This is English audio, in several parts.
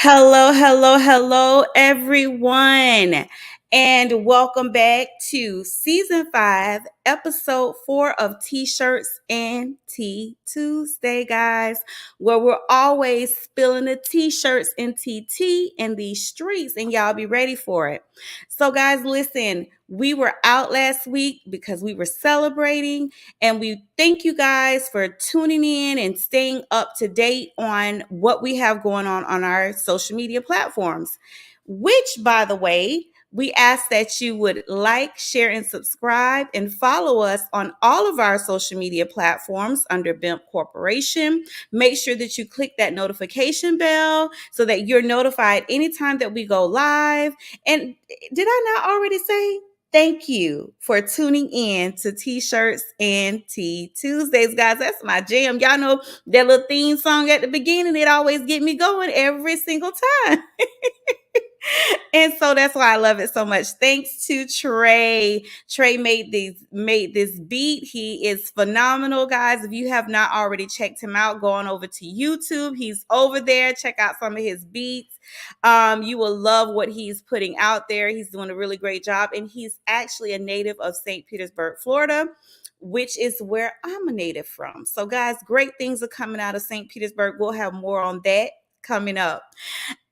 Hello, hello, hello, everyone. And welcome back to season 5, episode 4 of T-Shirts and Tea Tuesday, guys, where we're always spilling the T-shirts and TT in these streets, and y'all be ready for it. So, guys, listen, we were out last week because we were celebrating, and we thank you guys for tuning in and staying up to date on what we have going on our social media platforms, which, by the way, we ask that you would like, share, and subscribe and follow us on all of our social media platforms under BIMP Corporation. Make sure that you click that notification bell so that you're notified anytime that we go live. And did I not already say? Thank you for tuning in to T-Shirts and Tea Tuesdays, guys. That's my jam. Y'all know that little theme song at the beginning, it always get me going every single time. And so that's why I love it so much. Thanks to Trey. Trey made this beat. He is phenomenal, guys. If you have not already checked him out, go on over to YouTube. He's over there. Check out some of his beats. You will love what he's putting out there. He's doing a really great job. And he's actually a native of St. Petersburg, Florida, which is where I'm a native from. So, guys, great things are coming out of St. Petersburg. We'll have more on that coming up.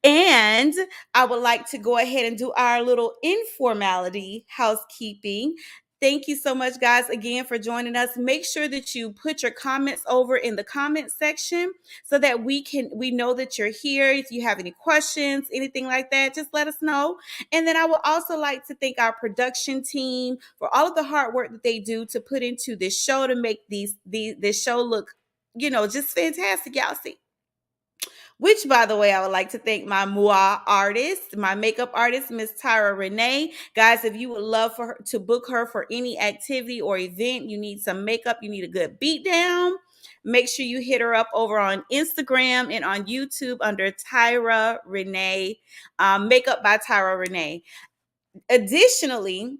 And I would like to go ahead and do our little informality housekeeping. Thank you so much, guys, again for joining us. Make sure that you put your comments over in the comment section so that we know that you're here. If you have any questions, anything like that, just let us know. And then I would also like to thank our production team for all of the hard work that they do to put into this show to make this show look, just fantastic. Y'all see. Which, by the way, I would like to thank my moi artist, my makeup artist, Miss Tyra Renee. Guys, if you would love for her to book her for any activity or event, you need some makeup, you need a good beat down, make sure you hit her up over on Instagram and on YouTube under Tyra Renee, Makeup by Tyra Renee. Additionally,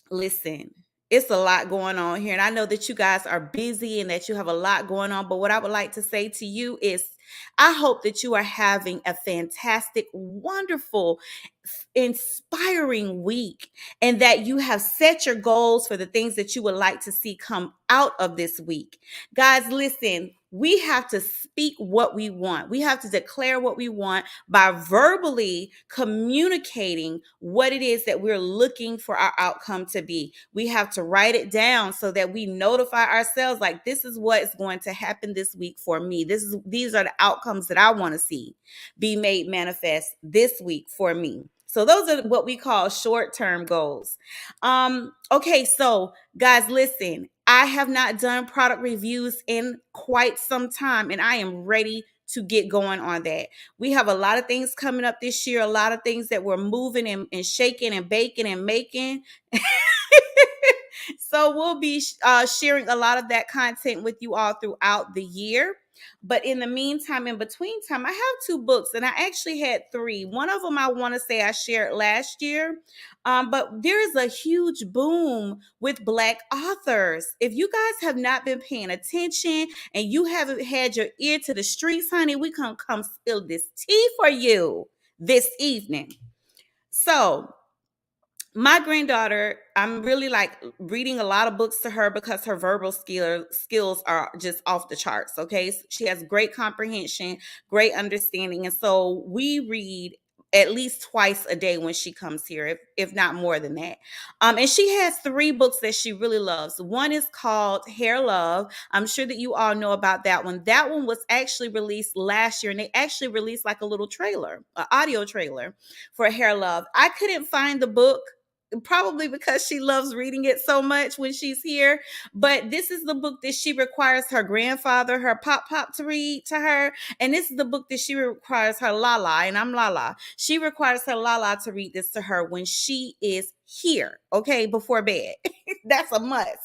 listen, it's a lot going on here. And I know that you guys are busy and that you have a lot going on. But what I would like to say to you is I hope that you are having a fantastic, wonderful, inspiring week and that you have set your goals for the things that you would like to see come out of this week. Guys, listen, we have to speak what we want. We have to declare what we want by verbally communicating what it is that we're looking for our outcome to be. We have to write it down so that we notify ourselves like this is what is going to happen this week for me. These are the outcomes that I want to see be made manifest this week for me. So those are what we call short-term goals. Okay, so guys, listen, I have not done product reviews in quite some time, and I am ready to get going on that. We have a lot of things coming up this year, a lot of things that we're moving and shaking and baking and making. So we'll be sharing a lot of that content with you all throughout the year. But in the meantime, in between time, I have 2 books, and I actually had 3. One of them I want to say I shared last year, but there is a huge boom with Black authors. If you guys have not been paying attention and you haven't had your ear to the streets, honey, we can come spill this tea for you this evening. So my granddaughter, I'm really like reading a lot of books to her because her verbal skills are just off the charts. Okay. She has great comprehension, great understanding. And so we read at least twice a day when she comes here, if not more than that. And she has 3 books that she really loves. One is called Hair Love. I'm sure that you all know about that one. That one was actually released last year, and they actually released like a little trailer, an audio trailer for Hair Love. I couldn't find the book, probably because she loves reading it so much when she's here. But this is the book that she requires her grandfather, her pop to read to her. And this is the book that she requires her Lala, and I'm Lala. She requires her Lala to read this to her when she is here, okay, before bed. That's a must.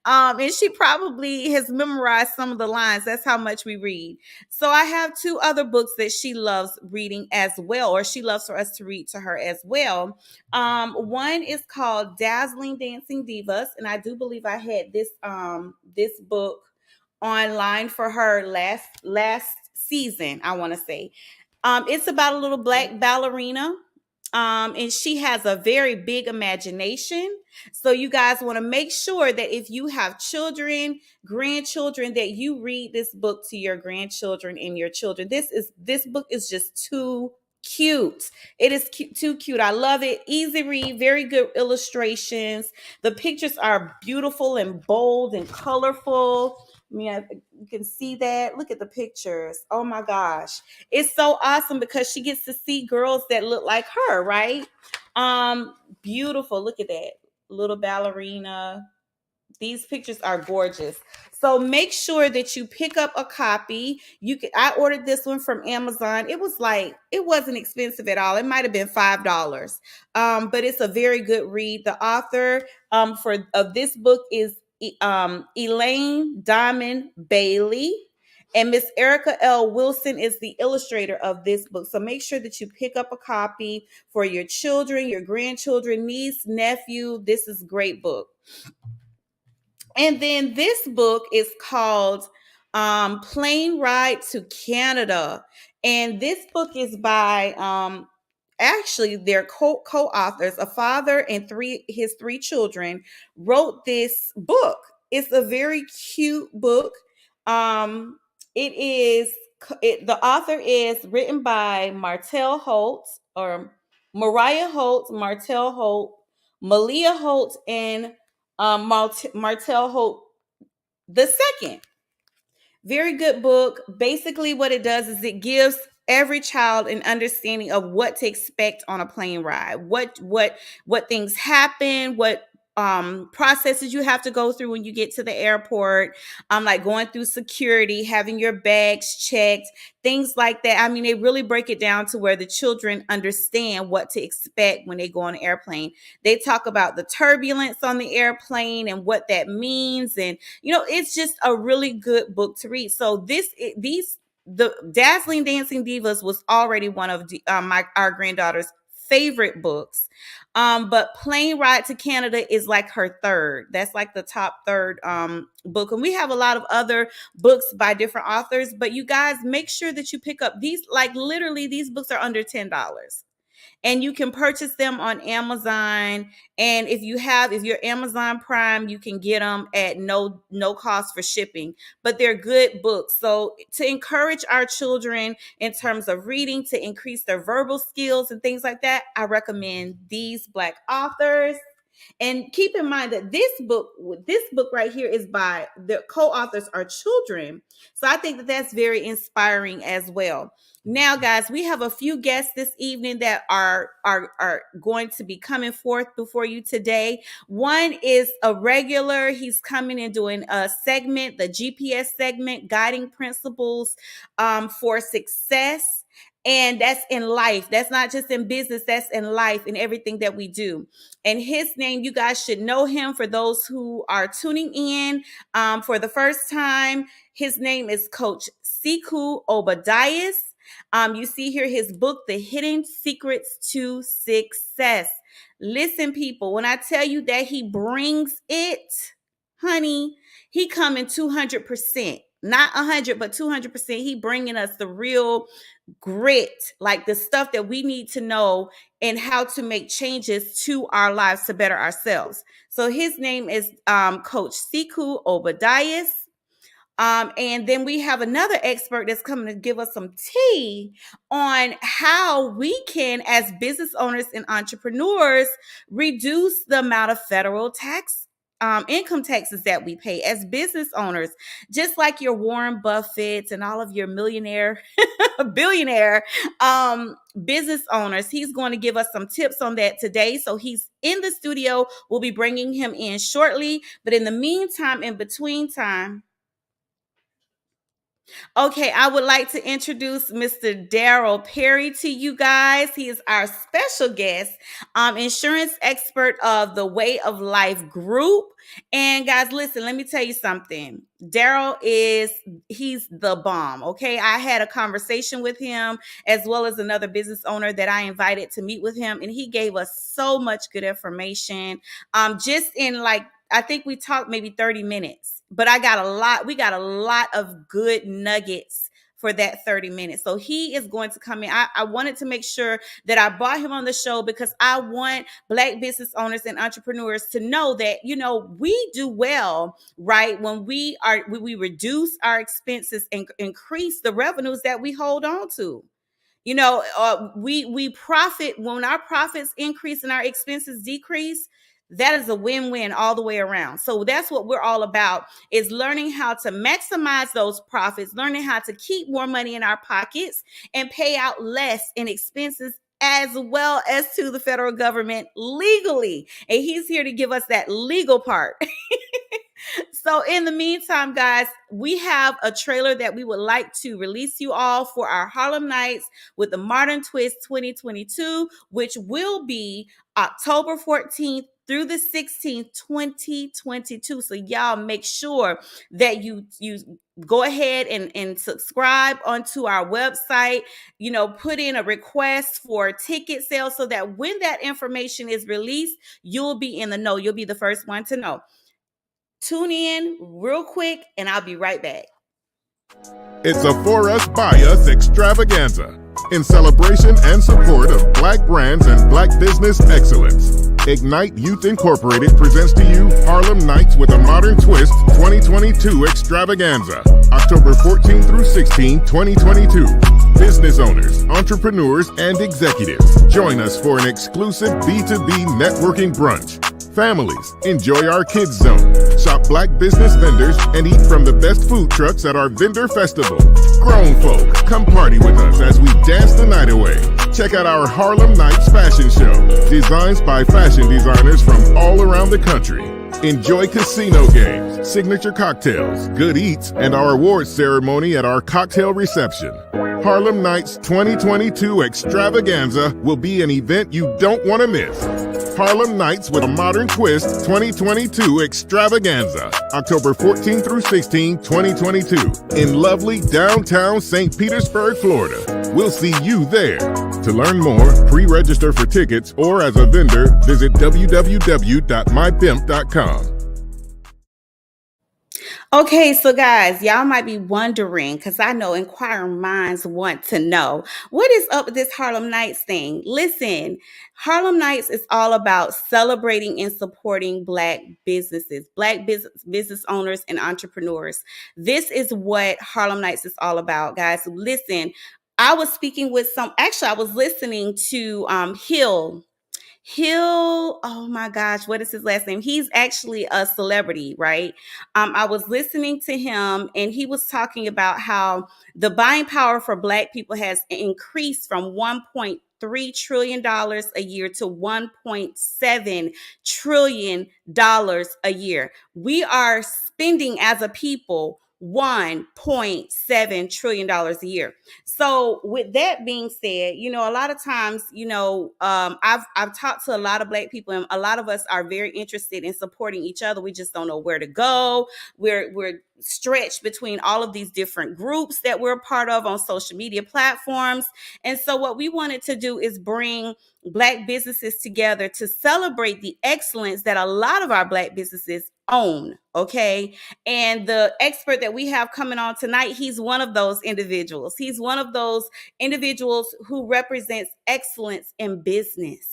And she probably has memorized some of the lines. That's how much we read. So I have two other books that she loves reading as well, or she loves for us to read to her as well. One is called Dazzling Dancing Divas, and I do believe I had this book online for her last season, I want to say. It's about a little black ballerina. And she has a very big imagination. So you guys want to make sure that if you have children, grandchildren, that you read this book to your grandchildren and your children. This book is just too cute. It is too cute. I love it. Easy read, very good illustrations. The pictures are beautiful and bold and colorful. I mean, you can see that. Look at the pictures. Oh my gosh. It's so awesome because she gets to see girls that look like her, right? Beautiful. Look at that. Little ballerina. These pictures are gorgeous. So make sure that you pick up a copy. I ordered this one from Amazon. It wasn't expensive at all. It might have been $5. But it's a very good read. The author of this book is Elaine Diamond Bailey. And Miss Erica L. Wilson is the illustrator of this book. So make sure that you pick up a copy for your children, your grandchildren, niece, nephew. This is a great book. And then this book is called Plane Ride to Canada. And this book is by actually their co-authors, a father and his three children wrote this book. It's a very cute book. The author is written by Martell Holt, or Mariah Holt, Martell Holt, Malia Holt, and Martell Holt the second. Very good book. Basically, what it does is it gives every child an understanding of what to expect on a plane ride. What things happen, what processes you have to go through when you get to the airport, like going through security, having your bags checked, things like that. I mean, they really break it down to where the children understand what to expect when they go on an airplane. They talk about the turbulence on the airplane and what that means, and it's just a really good book to read. So the Dazzling Dancing Divas was already one of our granddaughter's favorite books. But Plane Ride to Canada is like her third. That's like the top third book. And we have a lot of other books by different authors, but you guys make sure that you pick up these, like literally these books are under $10. And you can purchase them on Amazon. And if you're Amazon Prime, you can get them at no cost for shipping. But they're good books. So to encourage our children in terms of reading, to increase their verbal skills and things like that, I recommend these Black authors. And keep in mind that this book right here is by the co-authors are children. So I think that that's very inspiring as well. Now, guys, we have a few guests this evening that are going to be coming forth before you today. One is a regular. He's coming and doing a segment, the GPS segment, guiding principles for success. And that's in life. That's not just in business. That's in life and everything that we do. And his name, you guys should know him. For those who are tuning in for the first time, his name is Coach Siku Obadias. You see here his book, The Hidden Secrets to Success. Listen, people, when I tell you that he brings it, honey, he coming 200%. Not 100, but 200%. He bringing us the real grit, like the stuff that we need to know and how to make changes to our lives to better ourselves. So his name is Coach Siku Obadias. And then we have another expert that's coming to give us some tea on how we can, as business owners and entrepreneurs, reduce the amount of federal income taxes that we pay as business owners, just like your Warren Buffetts and all of your billionaire business owners. He's going to give us some tips on that today. So he's in the studio. We'll be bringing him in shortly. But in the meantime, in between time, Okay, I would like to introduce Mr. DARYL Perry to you guys. He is our special guest, insurance expert of the Way of Life Group. And guys, listen, let me tell you something. He's the bomb. Okay, I had a conversation with him as well as another business owner that I invited to meet with him, and he gave us so much good information. Just in like I think we talked maybe 30 minutes, but we got a lot of good nuggets for that 30 minutes. So he is going to come in. I wanted to make sure that I brought him on the show because I want Black business owners and entrepreneurs to know that, we do well, right? When we reduce our expenses and increase the revenues that we hold on to. We profit when our profits increase and our expenses decrease. That is a win-win all the way around. So that's what we're all about, is learning how to maximize those profits, learning how to keep more money in our pockets and pay out less in expenses, as well as to the federal government legally. And he's here to give us that legal part. So in the meantime, guys, we have a trailer that we would like to release you all for our Harlem Nights with the Modern Twist 2022, which will be October 14th through the 16th, 2022. So y'all make sure that you go ahead and subscribe onto our website, put in a request for ticket sales so that when that information is released, you'll be in the know. You'll be the first one to know. Tune in real quick, and I'll be right back. It's a For Us By Us extravaganza in celebration and support of Black brands and Black business excellence. Ignite Youth Incorporated presents to you Harlem Nights with a Modern Twist 2022 extravaganza, October 14 through 16, 2022. Business owners, entrepreneurs, and executives, join us for an exclusive B2B networking brunch. Families, enjoy our kids zone. Shop Black business vendors and eat from the best food trucks at our vendor festival. Grown folk, come party with us as we dance the night away. Check out our Harlem Nights fashion show, designs by fashion designers from all around the country. Enjoy casino games, signature cocktails, good eats, and our awards ceremony at our cocktail reception. Harlem Nights 2022 extravaganza will be an event you don't want to miss. Harlem Nights with a Modern Twist 2022 extravaganza, October 14 through 16, 2022, in lovely downtown St. Petersburg, Florida. We'll see you there. To learn more, pre-register for tickets, or as a vendor, visit www.mypimp.com. Okay, so guys, y'all might be wondering, because I know inquiring minds want to know, what is up with this Harlem Nights thing? Listen, Harlem Nights is all about celebrating and supporting Black businesses, Black business owners and entrepreneurs. This is what Harlem Nights is all about, guys. Listen, I was listening to Hill, oh my gosh, what is his last name? He's actually a celebrity, right? I was listening to him, and he was talking about how the buying power for Black people has increased from $1.3 trillion a year to $1.7 trillion a year. We are spending as a people $1.7 trillion a year. So with that being said, a lot of times, I've talked to a lot of Black people, and a lot of us are very interested in supporting each other. We just don't know where to go. We're stretched between all of these different groups that we're a part of on social media platforms. And so what we wanted to do is bring Black businesses together to celebrate the excellence that a lot of our Black businesses own. Okay. And the expert that we have coming on tonight, he's one of those individuals. He's one of those individuals who represents excellence in business.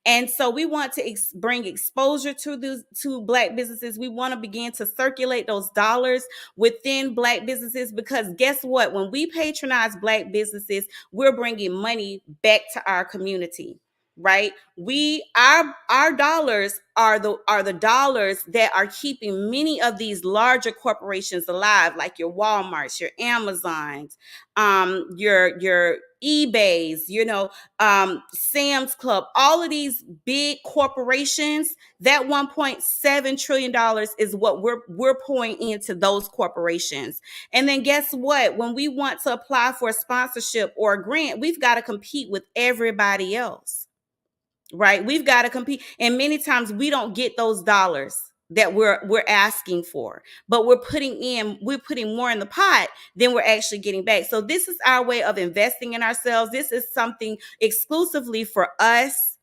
And so we want to bring exposure to Black businesses. We want to begin to circulate those dollars within Black businesses, because guess what? When we patronize Black businesses, we're bringing money back to our community. right? Our dollars are the dollars that are keeping many of these larger corporations alive, like your Walmarts, your Amazons, your eBays, Sam's Club, all of these big corporations. That $1.7 trillion is what we're pouring into those corporations. And then guess what? When we want to apply for a sponsorship or a grant, we've got to compete with everybody else, right? We've got to compete, and many times we don't get those dollars that we're asking for, but we're putting more in the pot than we're actually getting back. So this is our way of investing in ourselves. This is something exclusively for us,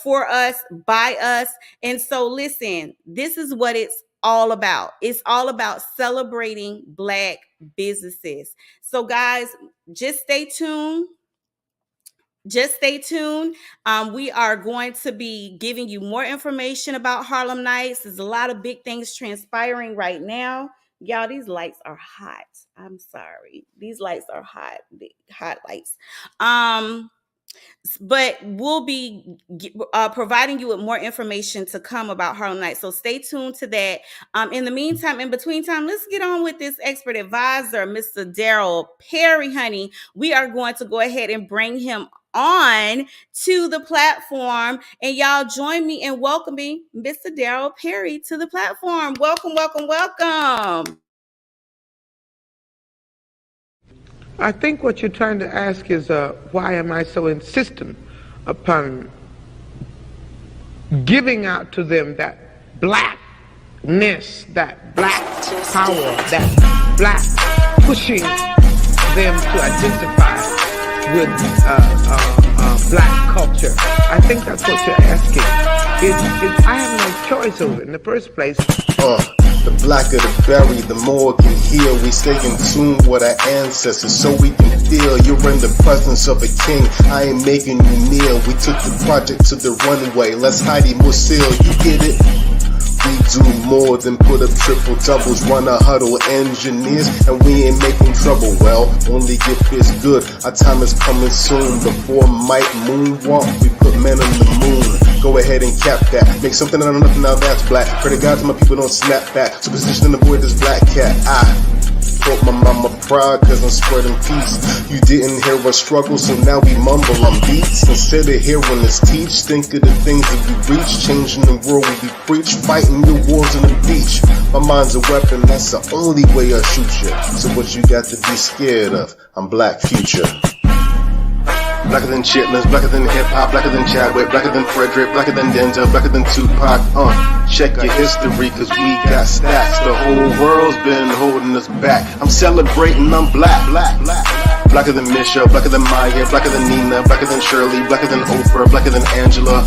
for us, by us. And so listen, this is what it's all about. It's all about celebrating Black businesses. So guys, just stay tuned. We are going to be giving you more information about Harlem Nights. There's a lot of big things transpiring right now. Y'all, these lights are hot. I'm sorry. These lights are hot. Hot lights. But we'll be providing you with more information to come about Harlem Nights. So stay tuned to that. In the meantime, in between time, let's get on with this expert advisor, Mr. DARYL Perry, honey. We are going to go ahead and bring him on to the platform. And y'all join me in welcoming Mr. DARYL Perry to the platform. Welcome, welcome, welcome. I think what you're trying to ask is why am I so insistent upon giving out to them that blackness, that black power, that black pushing them to identify with black culture. I think that's what you're asking. I have no choice over it in the first place. The blacker the berry, the more it can heal. We stay in tune with our ancestors so we can feel you're in the presence of a king. I ain't making you kneel. We took the project to the runway. Let's hide more seal. You get it? We do more than put up triple doubles, run a huddle, engineers, and we ain't making trouble. Well, only gift is good. Our time is coming soon. Before Mike moonwalk, we put men on the moon. Go ahead and cap that. Make something out of nothing, now that's black. Pray to God my people don't snap back. So position to avoid this black cat. I hope my mama proud cause I'm spreading peace. You didn't hear us struggle, so now we mumble on beats. Instead of hearing us teach, think of the things that we reach. Changing the world we preach, fighting your wars on the beach. My mind's a weapon, that's the only way I shoot you. So what you got to be scared of? I'm Black Future. Blacker than chitlins, blacker than hip-hop, blacker than Chadwick, blacker than Frederick, blacker than Denzel, blacker than Tupac. Check your history, cause we got stacks. The whole world's been holding us back. I'm celebrating, I'm black. Blacker than Misha, blacker than Maya, blacker than Nina, blacker than Shirley, blacker than Oprah, blacker than Angela.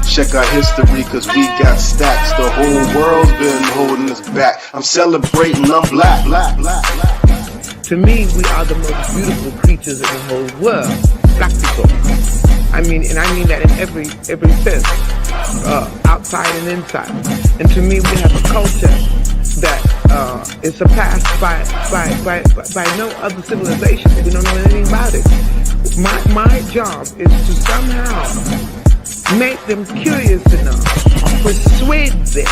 Check our history, cause we got stacks. The whole world's been holding us back. I'm celebrating, I'm black. To me, we are the most beautiful creatures in the whole world. Black people. I mean that in every sense, outside and inside. And to me, we have a culture that is surpassed by no other civilization. We don't know anything about it. My job is to somehow make them curious enough, persuade them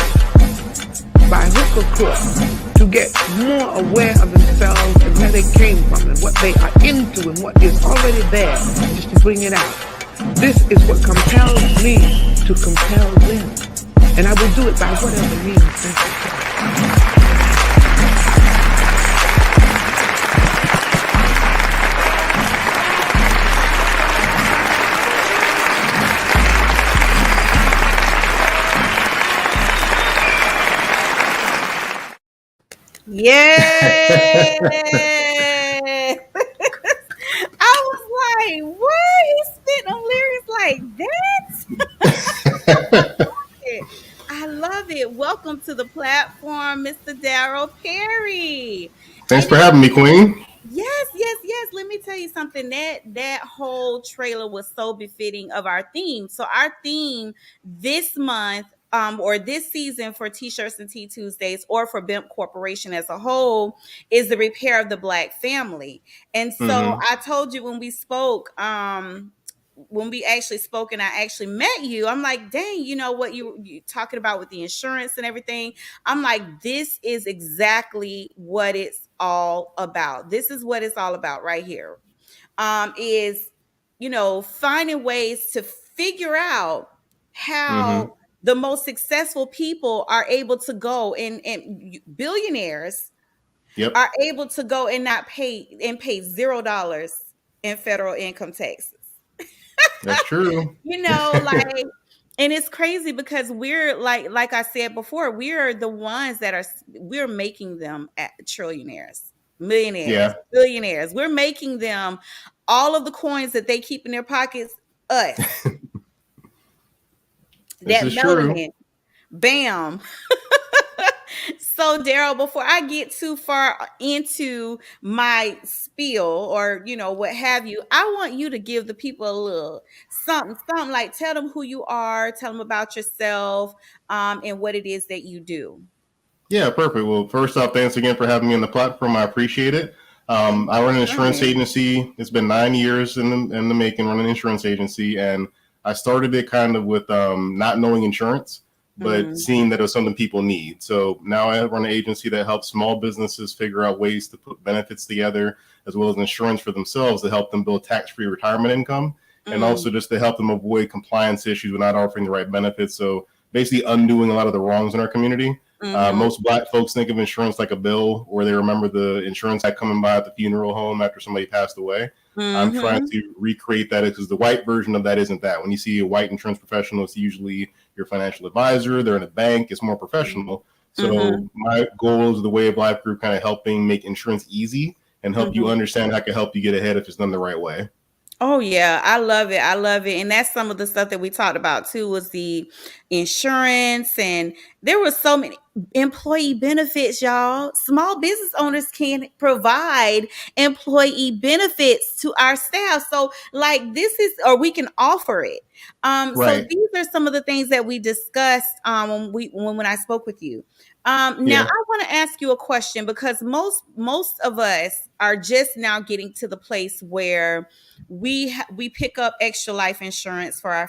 by hook or crook to get more aware of themselves and where they came from and what they are into and what is already there, just to bring it out. This is what compels me to compel them. And I will do it by whatever means necessary. Yeah. I was like, what? He spit on lyrics like that? I love it. Welcome to the platform, Mr. DARYL Perry. Thanks for having me, Queen. Yes. Let me tell you something. That whole trailer was so befitting of our theme. So our theme this month, or this season for T-Shirts and Tea Tuesdays, or for BIMP Corporation as a whole, is the repair of the Black family. And so I told you when we spoke, when we actually spoke and I actually met you, I'm like, dang, you know what you talking about with the insurance and everything. I'm like, this is exactly what it's all about. This is what it's all about right here. Is, finding ways to figure out Mm-hmm. how the most successful people are able to go, and billionaires Yep. are able to go and not pay $0 in federal income taxes. That's true. Like, and it's crazy because we're like I said before, we're the ones that we're making them at trillionaires, millionaires, Yeah, billionaires. We're making them all of the coins that they keep in their pockets, us. this That is true. melanin. Bam. So, Daryl, before I get too far into my spiel or, what have you, I want you to give the people a little something like tell them who you are, tell them about yourself, and what it is that you do. Yeah, perfect. Well, first off, thanks again for having me on the platform. I appreciate it. I run an insurance Fun. agency. It's been 9 years in the making, running an insurance agency, and I started it kind of with not knowing insurance, but Mm, seeing that it was something people need. So now I run an agency that helps small businesses figure out ways to put benefits together, as well as insurance for themselves to help them build tax-free retirement income, and mm, also just to help them avoid compliance issues with not offering the right benefits. So basically, undoing a lot of the wrongs in our community. mm-hmm, Most Black folks think of insurance like a bill, or they remember the insurance guy coming by at the funeral home after somebody passed away. I'm trying mm-hmm, to recreate that because the white version of that isn't that. When you see a white insurance professional, it's usually your financial advisor. They're in a bank. It's more professional. So mm-hmm, my goal is the Way of Life group, kind of helping make insurance easy and help you mm-hmm. understand how I can help you get ahead if it's done the right way. Oh yeah, I love it. I love it. And that's some of the stuff that we talked about too was the insurance, and there were so many employee benefits, y'all. Small business owners can provide employee benefits to our staff. So like this is, or we can offer it. So Right. these are some of the things that we discussed when I spoke with you. Now Yeah. I want to ask you a question because most of us are just now getting to the place where we pick up extra life insurance for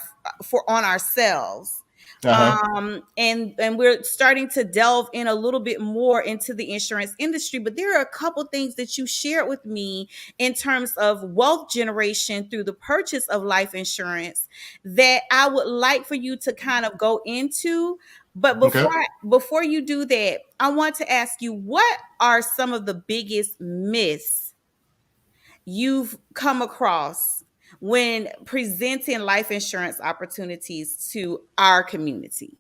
on ourselves, Uh huh. and we're starting to delve in a little bit more into the insurance industry. But there are a couple things that you shared with me in terms of wealth generation through the purchase of life insurance that I would like for you to kind of go into. But Okay. before you do that, I want to ask you, what are some of the biggest myths you've come across when presenting life insurance opportunities to our community?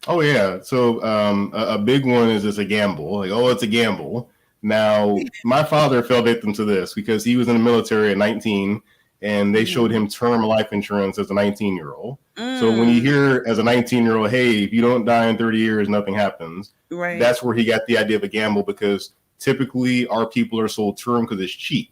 Oh yeah. So a big one is it's a gamble. Like, oh, it's a gamble. Now, my father fell victim to this because he was in the military at 19 and they showed Mhm. him term life insurance as a 19-year-old. So when you Mm, hear as a 19-year-old, hey, if you don't die in 30 years, nothing happens, right. that's where he got the idea of a gamble because typically our people are sold term because it's cheap.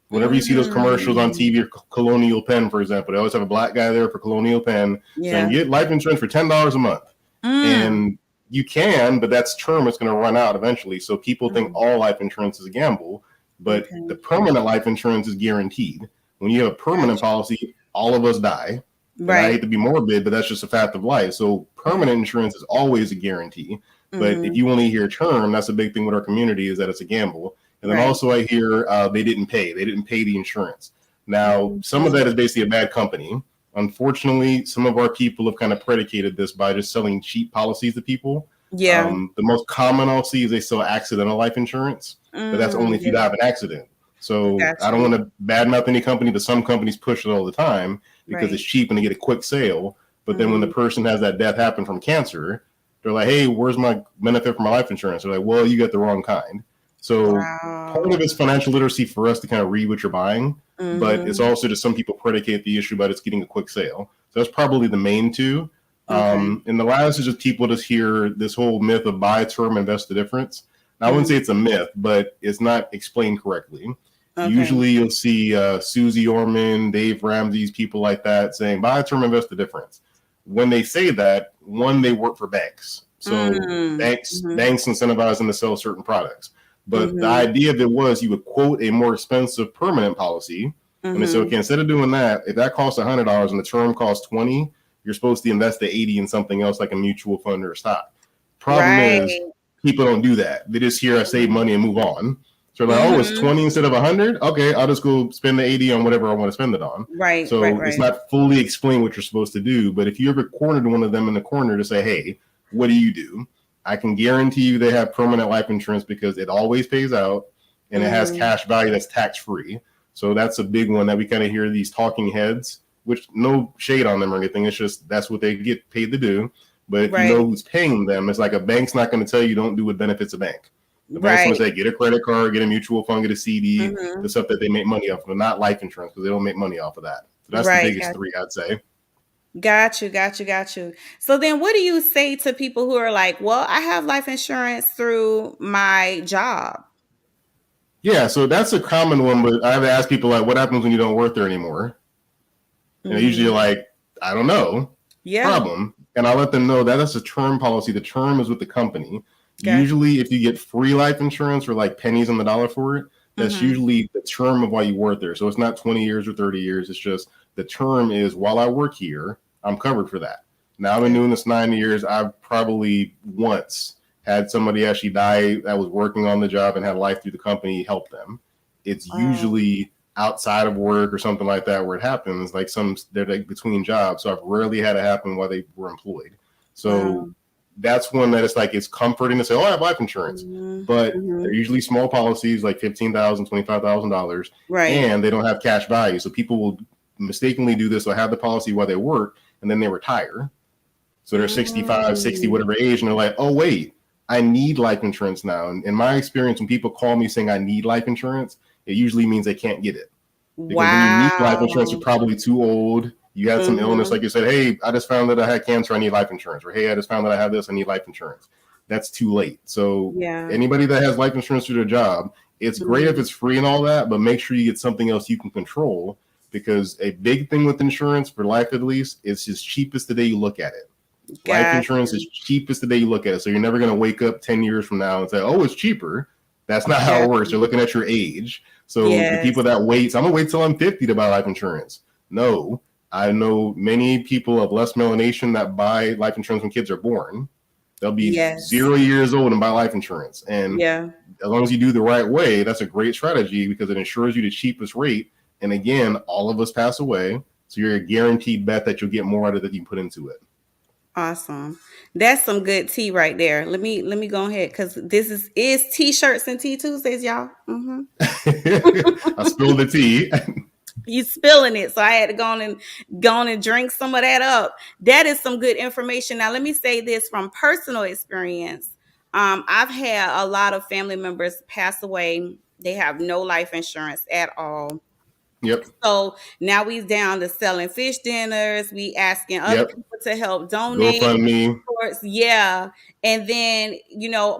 Whenever you see those commercials on Mm, TV or Colonial Penn, for example, they always have a black guy there for Colonial Penn saying, yeah. get life insurance for $10 a month. Mm, And you can, but that's term. It's going to run out eventually. So people think mm, all life insurance is a gamble, but the okay. permanent life insurance is guaranteed. When you have a permanent Gotcha. policy, all of us die. And I Right. hate to be morbid, but that's just a fact of life. So permanent insurance is always a guarantee. But if Mm-hmm. you only hear term, that's a big thing with our community is that it's a gamble. And then Right. also I hear they didn't pay. They didn't pay the insurance. Now, some of Mhm. that is basically a bad company. Unfortunately, some of our people have kind of predicated this by just selling cheap policies to people. Yeah. The most common I'll see is they sell accidental life insurance, but that's only if you Yeah. die of an accident. So Got I don't you. want to badmouth any company, but some companies push it all the time because it's Right. cheap and they get a quick sale. But then when the Mhm. person has that death happen from cancer, they're like, hey, where's my benefit for my life insurance? They're like, well, you got the wrong kind. So part Wow. of it's financial literacy for us to kind of read what you're buying, but it's Mhm. also just some people predicate the issue about it's getting a quick sale. So that's probably the main two. Okay. And the last is just people just hear this whole myth of buy term, invest the difference. Now, I wouldn't say Mm. it's a myth, but it's not explained correctly. Okay. Usually you'll see Susie Orman, Dave Ramsey's, people like that saying buy term, invest the difference. When they say that, one, they work for banks. So Mm. Mhm. banks incentivize them to sell certain products. But the Mhm. idea of it was you would quote a more expensive permanent policy, And they say, okay, instead of doing that, if that costs $100 and the term costs 20, you're supposed to invest the 80 in something else like a mutual fund or a stock. Problem is, people don't do that. They just hear I save money and move on. So they're like, oh, it's 20 instead of 100? Okay, I'll just go spend the 80 on whatever I want to spend it on. Right. So it's not fully explained what you're supposed to do. But if you ever cornered one of them in the corner to say, hey, what do you do? I can guarantee you they have permanent life insurance because it always pays out and it has cash value that's tax-free. So that's a big one that we kind of hear these talking heads, which no shade on them or anything. It's just that's what they get paid to do. But if you know who's paying them, it's like a bank's not going to tell you don't do what benefits a bank. The bank's going to say, get a credit card, get a mutual fund, get a CD, the stuff that they make money off of, not life insurance because they don't make money off of that. So that's the biggest three, I'd say. Got you. So then what do you say to people who are like, well, I have life insurance through my job? Yeah, so that's a common one, but I have to ask people, like, what happens when you don't work there anymore? And they usually like, I don't know. Problem. And I'll let them know that that's a term policy. The term is with the company. Usually if you get free life insurance or like pennies on the dollar for it, that's usually the term of why you work there. So it's not 20 years or 30 years. It's just the term is while I work here, I'm covered for that. Now I've been doing this 9 years. I've probably once had somebody actually die that was working on the job and had life through the company help them. It's usually outside of work or something like that where it happens, like they're like between jobs. So I've rarely had it happen while they were employed. So that's one that it's like it's comforting to say, oh, I have life insurance. But they're usually small policies like $15,000, $25,000, and they don't have cash value. So people will mistakenly do this or have the policy while they work and then they retire. So they're 65, 60, whatever age, and they're like, oh, wait, I need life insurance now. And in my experience, when people call me saying I need life insurance, it usually means they can't get it. Because when you need life insurance, you're probably too old. You had some illness, like you said, hey, I just found that I had cancer, I need life insurance. Or, hey, I just found that I have this, I need life insurance. That's too late. So anybody that has life insurance through their job, it's great if it's free and all that, but make sure you get something else you can control, because a big thing with insurance, for life at least, it's just cheapest the day you look at it. Life insurance is cheapest the day you look at it. So you're never going to wake up 10 years from now and say, oh, it's cheaper. That's not how it works. You're looking at your age. So the people that wait, so I'm going to wait till I'm 50 to buy life insurance. No, I know many people of less melanation that buy life insurance when kids are born. They'll be 0 years old and buy life insurance. And as long as you do the right way, that's a great strategy because it ensures you the cheapest rate. And again, all of us pass away. So you're a guaranteed bet that you'll get more out of it than you put into it. Awesome. That's some good tea right there. Let me go ahead because this is T-shirts and Tea Tuesdays, y'all. I spilled the tea. You spilling it, so I had to go on and drink some of that up. That is some good information. Now, let me say this from personal experience. I've had a lot of family members pass away. They have no life insurance at all. Yep. So now we down to selling fish dinners. We asking other people to help donate. GoFundMe. Yeah. And then,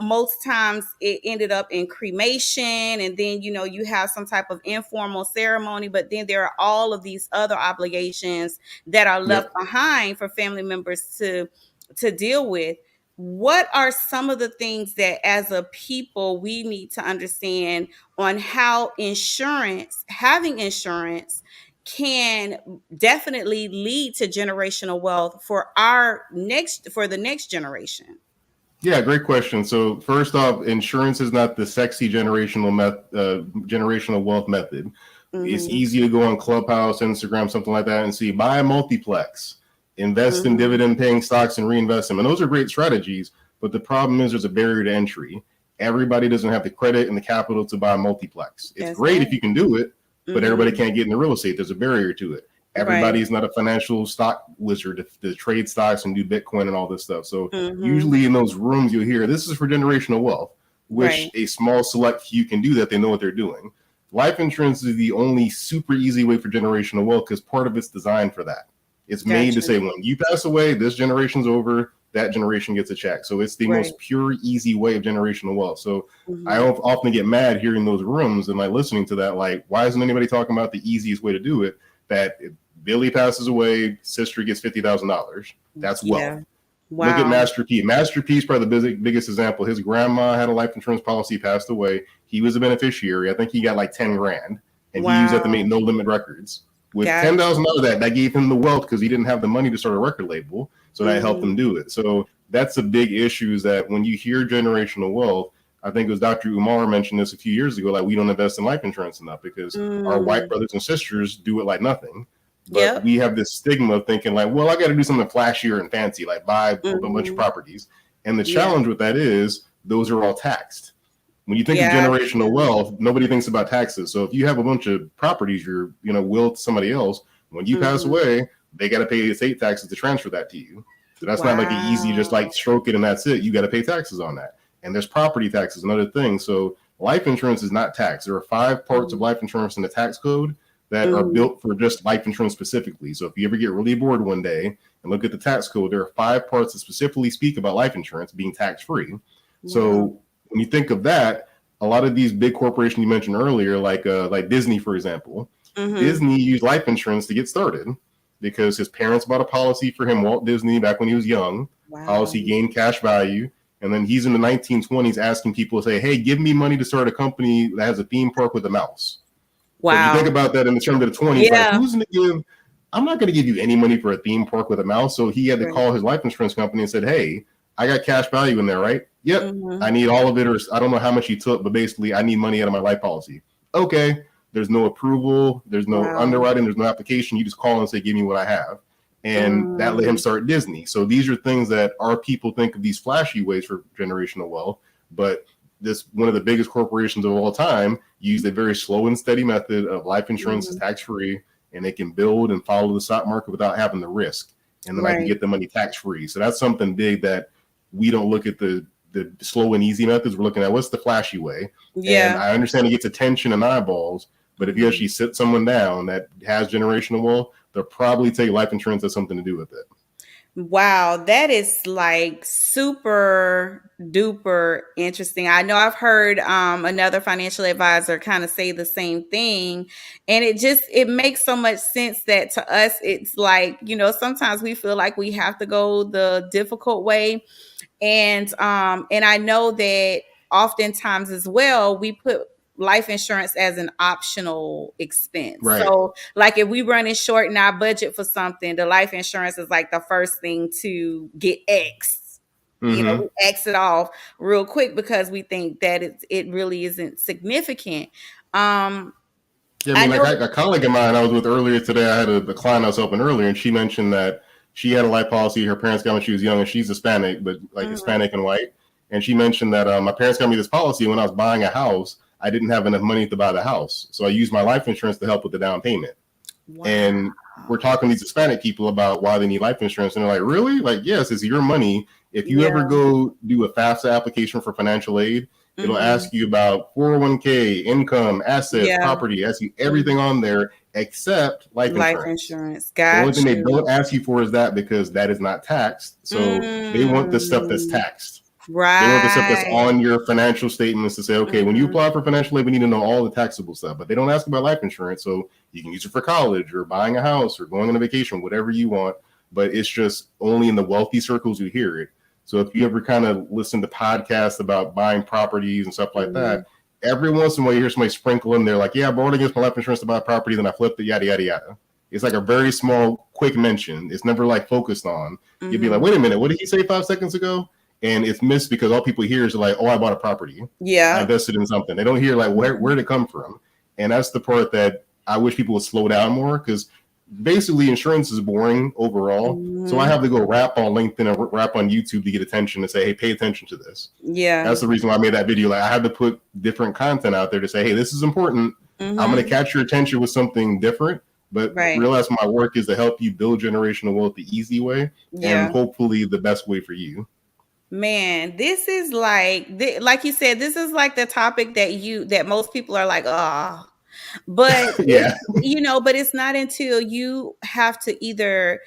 most times it ended up in cremation. And then, you have some type of informal ceremony. But then there are all of these other obligations that are left behind for family members to deal with. What are some of the things that as a people we need to understand on how having insurance can definitely lead to generational wealth for the next generation? Yeah, great question. So first off, insurance is not the sexy generational wealth method. It's easy to go on Clubhouse, Instagram, something like that and see buy a multiplex. Invest in dividend paying stocks and reinvest them. And those are great strategies. But the problem is there's a barrier to entry. Everybody doesn't have the credit and the capital to buy a multiplex. It's great if you can do it, but everybody can't get into real estate. There's a barrier to it. Everybody's not a financial stock wizard to trade stocks and do Bitcoin and all this stuff. So usually in those rooms you'll hear this is for generational wealth, which a small select few can do that. They know what they're doing. Life insurance is the only super easy way for generational wealth because part of it's designed for that. It's made to say when you pass away, this generation's over, that generation gets a check. So it's the most pure, easy way of generational wealth. So I often get mad hearing those rooms and like listening to that, like, why isn't anybody talking about the easiest way to do it? That if Billy passes away, sister gets $50,000. That's wealth. Wow. Look at Master P. Master P is probably the biggest example. His grandma had a life insurance policy, passed away. He was a beneficiary. I think he got like 10 grand. and he used that to make no limit records. With $10,000 that gave him the wealth because he didn't have the money to start a record label, so that helped him do it. So that's a big issue, is that when you hear generational wealth, I think it was Dr. Umar mentioned this a few years ago, like we don't invest in life insurance enough because our white brothers and sisters do it like nothing. But we have this stigma of thinking like, well, I got to do something flashier and fancy, like buy a bunch of properties. And the challenge with that is those are all taxed. When you think of generational wealth, nobody thinks about taxes. So if you have a bunch of properties you're, will to somebody else, when you pass away, they got to pay estate taxes to transfer that to you. So that's not like an easy, just like stroke it and that's it. You got to pay taxes on that. And there's property taxes and other things. So life insurance is not taxed. There are 5 parts of life insurance in the tax code that are built for just life insurance specifically. So if you ever get really bored one day and look at the tax code, there are 5 parts that specifically speak about life insurance being tax-free. So when you think of that, a lot of these big corporations you mentioned earlier, like Disney, for example, Disney used life insurance to get started because his parents bought a policy for him, Walt Disney, back when he was young. Policy gained cash value. And then he's in the 1920s asking people to say, hey, give me money to start a company that has a theme park with a mouse. So if you think about that in the terms of the 20s, like who's going to give, I'm not going to give you any money for a theme park with a mouse. So he had to call his life insurance company and said, hey, I got cash value in there, right? Yep. I need all of it, or I don't know how much he took, but basically I need money out of my life policy. Okay. There's no approval. There's no underwriting. There's no application. You just call and say, give me what I have. And that let him start Disney. So these are things that our people think of these flashy ways for generational wealth, but this one of the biggest corporations of all time used a very slow and steady method of life insurance is tax-free, and they can build and follow the stock market without having the risk. And then I can get the money tax-free. So that's something big that we don't look at the slow and easy methods. We're looking at what's the flashy way. And I understand it gets attention and eyeballs, but if you actually sit someone down that has generational wealth, they'll probably take life insurance has something to do with it. Wow, that is like super duper interesting. I know I've heard another financial advisor kind of say the same thing, and it makes so much sense that to us it's like, sometimes we feel like we have to go the difficult way, and I know that oftentimes as well we put life insurance as an optional expense. So like if we running short in our budget for something, the life insurance is like the first thing to get X. We X it off real quick because we think that it really isn't significant. A colleague of mine I was with earlier today, I had a client I was helping earlier, and she mentioned that she had a life policy her parents got when she was young, and she's Hispanic, but like Hispanic and white. And she mentioned that my parents got me this policy when I was buying a house. I didn't have enough money to buy the house. So I used my life insurance to help with the down payment. And we're talking to these Hispanic people about why they need life insurance. And they're like, really? Like, yes, it's your money. If you ever go do a FAFSA application for financial aid, it'll ask you about 401k, income, assets, property, ask you everything on there except life insurance. The only thing they don't ask you for is that, because that is not taxed. So they want the stuff that's taxed. They want the stuff that's on your financial statements to say, okay, when you apply for financial aid, we need to know all the taxable stuff. But they don't ask about life insurance. So you can use it for college or buying a house or going on a vacation, whatever you want. But it's just only in the wealthy circles you hear it. So if you ever kind of listen to podcasts about buying properties and stuff like that, every once in a while you hear somebody sprinkle in there like, yeah, I borrowed against my life insurance to buy a property, then I flipped it, yada, yada, yada. It's like a very small, quick mention. It's never like focused on. You'd be like, wait a minute, what did he say 5 seconds ago? And it's missed because all people hear is like, oh, I bought a property. I invested in something. They don't hear like, where did it come from? And that's the part that I wish people would slow down more, because basically insurance is boring overall. So I have to go rap on LinkedIn and rap on YouTube to get attention and say, hey, pay attention to this. That's the reason why I made that video. Like, I had to put different content out there to say, hey, this is important. I'm going to catch your attention with something different. But realize my work is to help you build generational wealth the easy way and hopefully the best way for you. Man, this is like you said, this is like the topic that most people are like, oh, but but it's not until you have to either,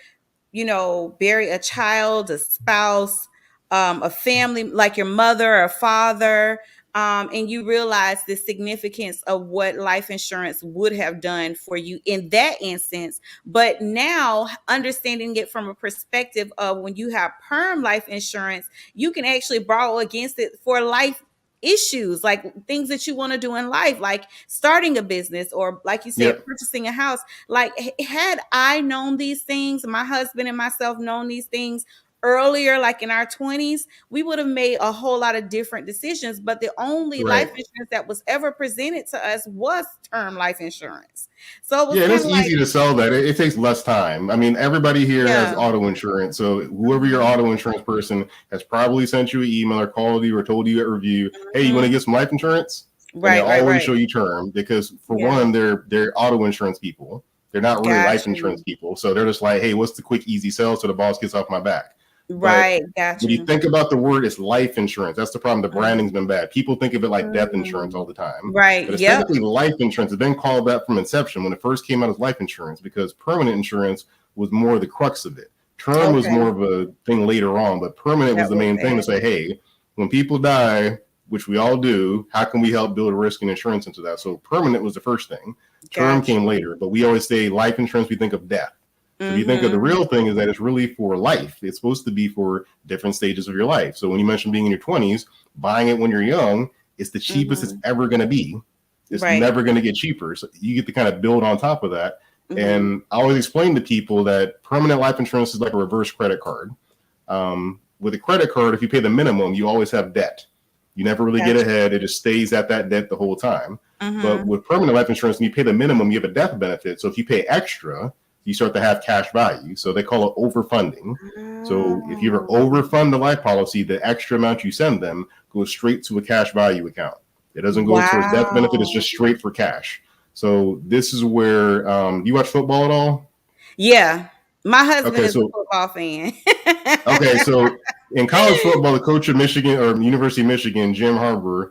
bury a child, a spouse, a family, like your mother or father, and you realize the significance of what life insurance would have done for you in that instance. But now understanding it from a perspective of when you have perm life insurance, you can actually borrow against it for life issues, like things that you want to do in life, like starting a business, or like you said, Yep. purchasing a house. Like, had I known these things, my husband and myself known these things earlier, like in our 20s, we would have made a whole lot of different decisions. But the only life Right. insurance that was ever presented to us was term life insurance. So it was Yeah, and kind it's of like, easy to sell that. It takes less time. I mean, everybody here has yeah. auto insurance. So whoever your auto insurance person has probably sent you an email or called you or told you at review, hey, you want to get some life insurance? And they Right, right, always right. show you term because, for Yeah. one, they're auto insurance people. They're not really life insurance people. So they're just like, hey, what's the quick, easy sell so the boss gets off my back? But Right, got when you you. think about the word, it's life insurance. That's the problem. The branding's been bad. People think of it like death insurance all the time. Right, But it's yep. technically life insurance. It's been called that from inception when it first came out as life insurance, because permanent insurance was more the crux of it. Term was more of a thing later on, but permanent was the main thing to say, hey, when people die, which we all do, how can we help build risk and insurance into that? So permanent was the first thing. Term came later, but we always say life insurance, we think of death. So if you think of the real thing is that it's really for life. It's supposed to be for different stages of your life. So when you mentioned being in your 20s, buying it when you're young, it's the cheapest it's ever going to be. It's never going to get cheaper. So you get to kind of build on top of that. And I always explain to people that permanent life insurance is like a reverse credit card. With a credit card, if you pay the minimum, you always have debt. You never really get ahead. It just stays at that debt the whole time. But with permanent life insurance, when you pay the minimum, you have a death benefit. So if you pay extra, you start to have cash value. So they call it overfunding. So if you ever overfund the life policy, the extra amount you send them goes straight to a cash value account. It doesn't go towards death benefit. It's just straight for cash. So this is where you watch football at all? Yeah. My husband is a football fan. Okay, so in college football, the coach of Michigan or University of Michigan, Jim Harbaugh,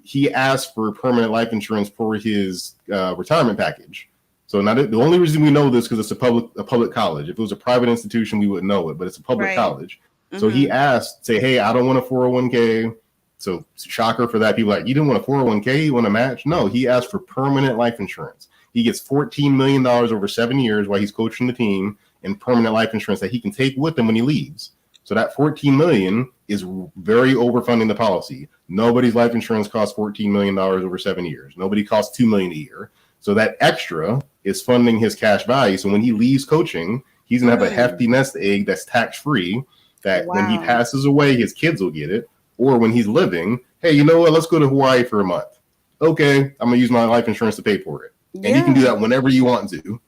he asked for permanent life insurance for his retirement package. So now the only reason we know this because it's a public college. If it was a private institution, we wouldn't know it, but it's a public college. So he asked, say, hey, I don't want a 401k. So shocker for that. People are like, you didn't want a 401k, you want a match? No, he asked for permanent life insurance. He gets $14 million over 7 years while he's coaching the team in permanent life insurance that he can take with him when he leaves. So that $14 million is very overfunding the policy. Nobody's life insurance costs $14 million over 7 years. Nobody costs $2 million a year. So that extra is funding his cash value. So when he leaves coaching, he's going to have a hefty nest egg that's tax-free, that when he passes away, his kids will get it. Or when he's living, hey, you know what? Let's go to Hawaii for a month. Okay, I'm going to use my life insurance to pay for it. And you can do that whenever you want to.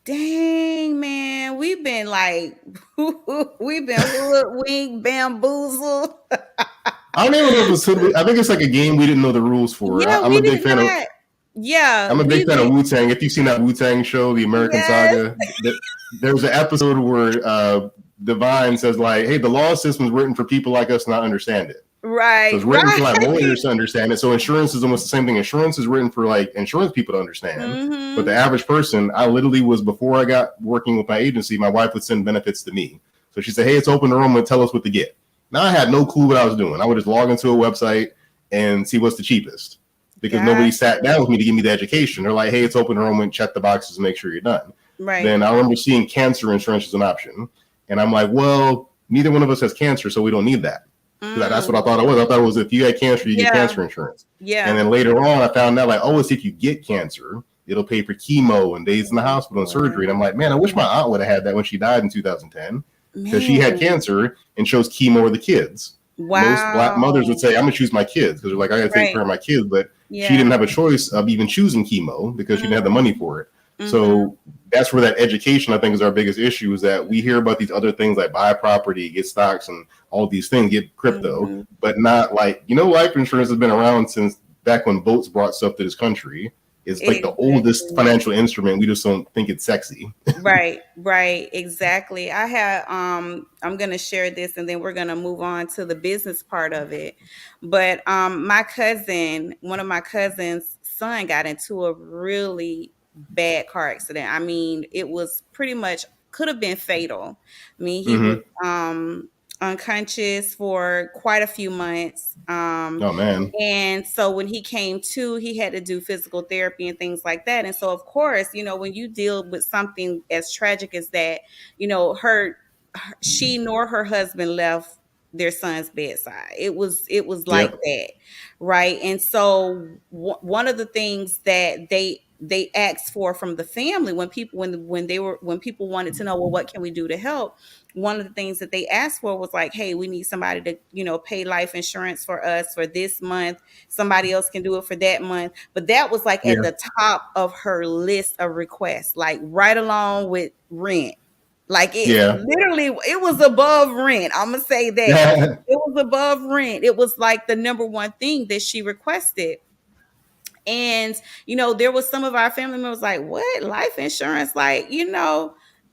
Dang, man. We've been hoodwinked, bamboozled. I don't even know if it's hoodwinked. I think it's like a game we didn't know the rules for. Yeah, I'm a big fan of. Yeah, I'm a big fan of Wu-Tang. If you've seen that Wu-Tang show, The American Saga, there's an episode where Divine says, like, hey, the law system is written for people like us to not understand it. Right. So it's written for like lawyers to understand it. So insurance is almost the same thing. Insurance is written for like insurance people to understand. But the average person, I literally was, before I got working with my agency, my wife would send benefits to me. So she said, hey, it's open enrollment. Tell us what to get. Now I had no clue what I was doing. I would just log into a website and see what's the cheapest, because nobody sat down with me to give me the education. They're like, hey, it's open enrollment. Check the boxes and make sure you're done. Right. Then I remember seeing cancer insurance as an option. And I'm like, well, neither one of us has cancer, so we don't need that. That's what I thought it was. I thought it was if you had cancer, you get cancer insurance. Yeah. And then later on, I found out like, oh, it's if you get cancer, it'll pay for chemo and days in the hospital and surgery. And I'm like, man, I wish my aunt would have had that when she died in 2010, because she had cancer and chose chemo with the kids. Wow. Most Black mothers would say, I'm gonna choose my kids, because they're like, I gotta take care of my kids, but she didn't have a choice of even choosing chemo because she didn't have the money for it. So that's where that education, I think, is our biggest issue, is that we hear about these other things like buy property, get stocks, and all these things, get crypto, but not like, life insurance has been around since back when boats brought stuff to this country. It's like the oldest financial instrument. We just don't think it's sexy. Right, exactly. I have I'm gonna share this and then we're gonna move on to the business part of it. But one of my cousin's son got into a really bad car accident. I mean, it was pretty much, could have been fatal. I mean, he was unconscious for quite a few months. Oh man. And so when he came to, he had to do physical therapy and things like that. And so of course, when you deal with something as tragic as that, she nor her husband left their son's bedside. It was like that, right? And so one of the things that they asked for from the family when people when people wanted to know, well, what can we do to help? One of the things that they asked for was like, hey, we need somebody to, pay life insurance for us for this month. Somebody else can do it for that month. But that was like at the top of her list of requests, like right along with rent. Like it literally, it was above rent. I'm gonna say that it was above rent. It was like the number one thing that she requested. And there was some of our family members like, what, life insurance, like,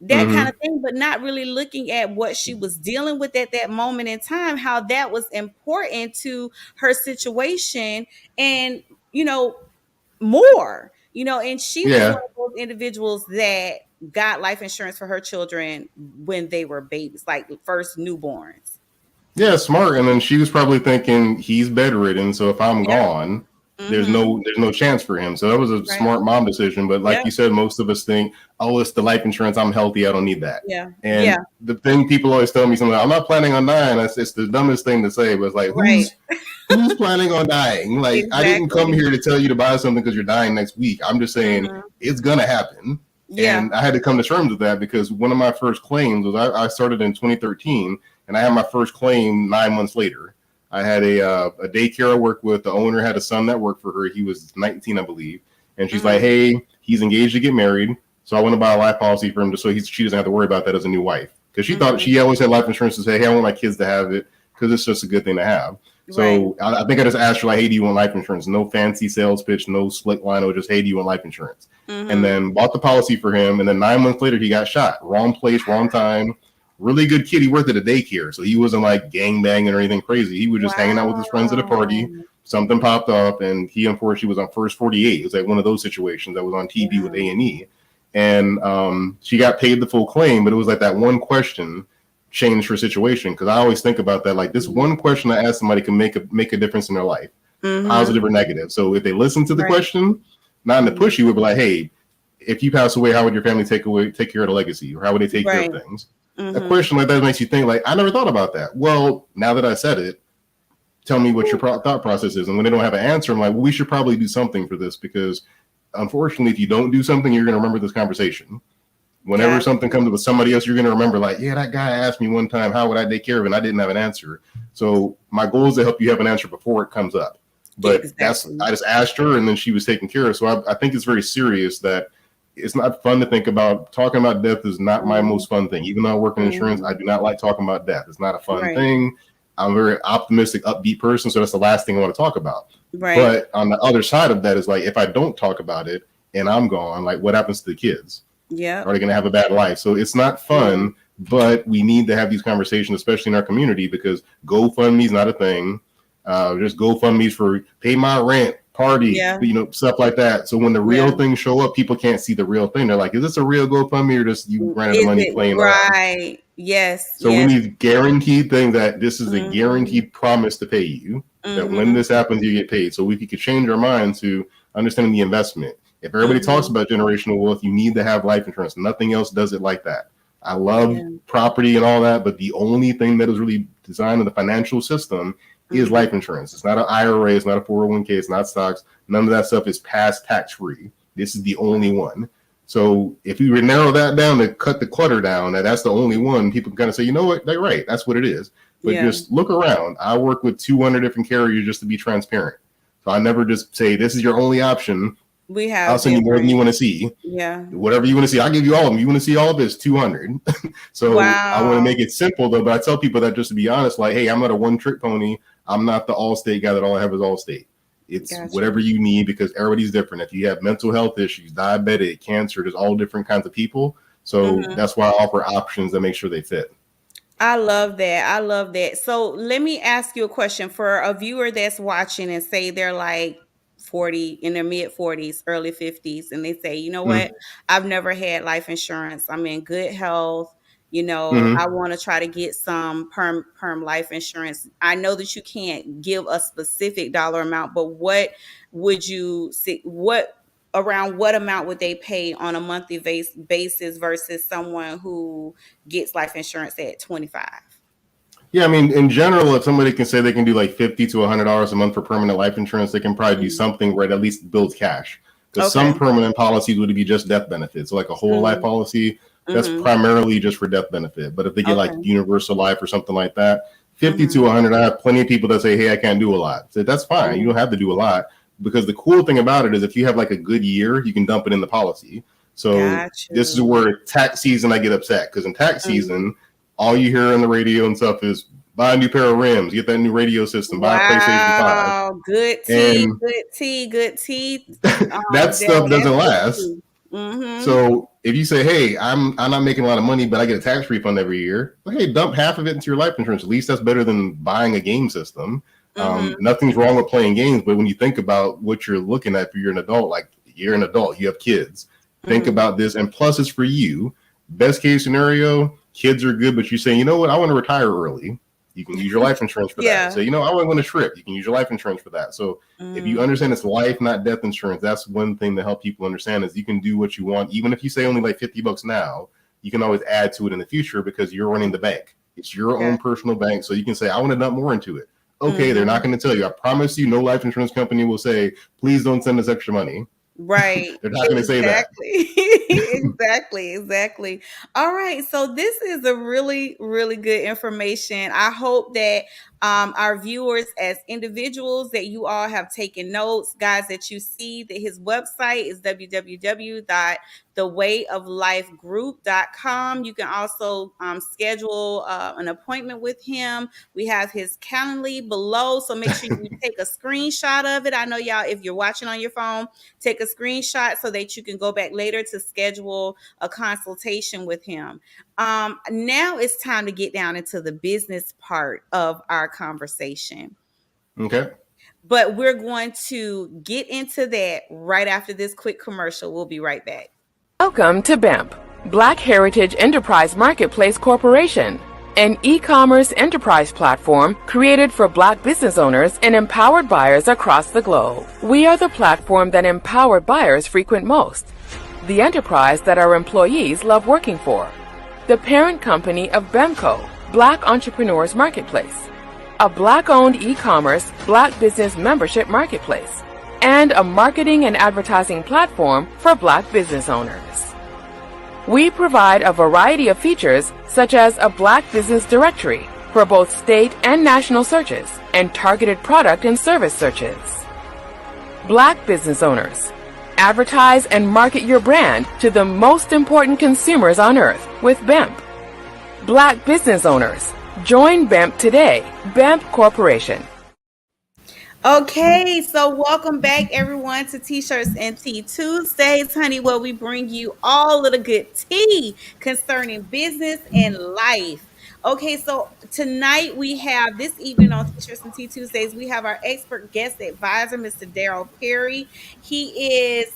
that kind of thing, but not really looking at what she was dealing with at that moment in time, how that was important to her situation, and more, and she was one of those individuals that got life insurance for her children when they were babies, like first newborns. Yeah, smart. And then she was probably thinking, he's bedridden, so if I'm gone, there's no chance for him. So that was a smart mom decision. But like you said, most of us think, oh, it's the life insurance, I'm healthy, I don't need that. And the thing people always tell me, something, I'm not planning on dying. It's the dumbest thing to say, but it's like, who's planning on dying? Like, I didn't come here to tell you to buy something because you're dying next week. I'm just saying it's gonna happen. And I had to come to terms with that, because one of my first claims was I started in 2013, and I had my first claim 9 months later. I had a daycare I worked with. The owner had a son that worked for her. He was 19, I believe. And she's like, hey, he's engaged to get married. So I want to buy a life policy for him just so she doesn't have to worry about that as a new wife. Because she thought, she always had life insurance to say, hey, I want my kids to have it because it's just a good thing to have. So I think I just asked her, like, hey, do you want life insurance? No fancy sales pitch, no slick line. It was just, hey, do you want life insurance? And then bought the policy for him. And then 9 months later, he got shot. Wrong place, wrong time. Really good kid. He worked at a daycare, so he wasn't like gang banging or anything crazy. He was just hanging out with his friends at a party. Something popped up, and he unfortunately was on first 48. It was like one of those situations that was on TV with A&E. And she got paid the full claim, but it was like that one question changed her situation. Because I always think about that, like this one question I asked somebody can make a difference in their life, positive or negative. So if they listen to the question, not in the push, you would be like, hey, if you pass away, how would your family take care of the legacy, or how would they take care of things? A question like that makes you think, like, I never thought about that. Well, now that I said it, tell me what your thought process is. And when they don't have an answer, I'm like, well, we should probably do something for this, because unfortunately, if you don't do something, you're going to remember this conversation. Whenever something comes up with somebody else, you're going to remember, like, yeah, that guy asked me one time, how would I take care of it? And I didn't have an answer. So my goal is to help you have an answer before it comes up. But I just asked her, and then she was taken care of. So I think it's very serious that it's not fun to think about. Talking about death is not my most fun thing. Even though I work in insurance, I do not like talking about death. It's not a fun thing. I'm a very optimistic, upbeat person, so that's the last thing I want to talk about. But on the other side of that is, like, if I don't talk about it and I'm gone, like, what happens to the kids? Are they going to have a bad life? So it's not fun, but we need to have these conversations, especially in our community, because GoFundMe is not a thing. Just GoFundMe's for pay my rent, party, stuff like that. So when the real things show up, people can't see the real thing. They're like, is this a real GoFundMe, or just you ran out of money playing around? Yes. So we need guaranteed thing that this is a guaranteed promise to pay you, that when this happens, you get paid. So we could change our mind to understanding the investment. If everybody talks about generational wealth, you need to have life insurance. Nothing else does it like that. I love property and all that, but the only thing that is really designed in the financial system is life insurance. It's not an IRA, it's not a 401k, it's not stocks. None of that stuff is past tax-free. This is the only one. So if you narrow that down to cut the clutter down, that's the only one, people can kind of say, you know what, they're right, that's what it is. But just look around. I work with 200 different carriers just to be transparent. So I never just say, this is your only option. I'll send you more than you want to see. Whatever you want to see, I'll give you all of them. You want to see all of this, 200. So I want to make it simple, though. But I tell people that just to be honest, like, hey, I'm not a one-trick pony. I'm not the Allstate guy that all I have is Allstate. It's whatever you need, because everybody's different. If you have mental health issues, diabetic, cancer, there's all different kinds of people. So that's why I offer options that make sure they fit. I love that. So let me ask you a question for a viewer that's watching and say they're like 40, in their mid 40s, early 50s, and they say, you know what, I've never had life insurance. I'm in good health. I want to try to get some perm life insurance. I know that you can't give a specific dollar amount, but what would you see? Around what amount would they pay on a monthly basis versus someone who gets life insurance at 25? Yeah, I mean, in general, if somebody can say they can do like $50 to $100 a month for permanent life insurance, they can probably do something where it at least builds cash. Because some permanent policies would be just death benefits, so like a whole life policy. That's primarily just for death benefit. But if they get like universal life or something like that, 50 to 100, I have plenty of people that say, hey, I can't do a lot. So that's fine. You don't have to do a lot, because the cool thing about it is if you have like a good year, you can dump it in the policy. So this is where tax season I get upset, because in tax season, all you hear on the radio and stuff is buy a new pair of rims, get that new radio system, buy a PlayStation 5. Good tea, good tea. That stuff doesn't last. So if you say, hey, I'm not making a lot of money, but I get a tax refund every year, well, hey, dump half of it into your life insurance. At least that's better than buying a game system. Nothing's wrong with playing games, but when you think about what you're looking at, if you're an adult, like you're an adult, you have kids, think about this. And plus it's for you. Best case scenario, kids are good, but you say, you know what, I want to retire early. You can use your life insurance for that. So, you know, I want to go on a trip. You can use your life insurance for that. So if you understand it's life, not death insurance, that's one thing to help people understand is you can do what you want. Even if you say only like $50 now, you can always add to it in the future because you're running the bank. It's your own personal bank. So you can say, I want to dump more into it. Okay, they're not going to tell you. I promise you, no life insurance company will say, please don't send us extra money. Right. They're not going to say that. Exactly. All right. So this is a really, really good information. I hope that our viewers as individuals that you all have taken notes, guys, that you see that his website is www.thewayoflifegroup.com. You can also schedule an appointment with him. We have his Calendly below. So make sure you take a screenshot of it. I know y'all, if you're watching on your phone, take a screenshot so that you can go back later to schedule a consultation with him. Now it's time to get down into the business part of our conversation. Okay. But we're going to get into that right after this quick commercial. We'll be right back. Welcome to BEMP, Black Heritage Enterprise Marketplace Corporation, an e-commerce enterprise platform created for Black business owners and empowered buyers across the globe. We are the platform that empowered buyers frequent most, the enterprise that our employees love working for, the parent company of BEMCO, Black Entrepreneurs Marketplace, a Black-owned e-commerce Black business membership marketplace, and a marketing and advertising platform for Black business owners. We provide a variety of features such as a Black business directory for both state and national searches and targeted product and service searches. Black business owners, advertise and market your brand to the most important consumers on earth with BEMP. Black business owners, join BEMP today. BEMP Corporation. Okay, so welcome back, everyone, to T-Shirts and Tea Tuesdays, honey, where we bring you all of the good tea concerning business and life. Okay, so tonight we have, this evening on T-Shirts and Tea Tuesdays, we have our expert guest advisor, Mr. DARYL Perry. He is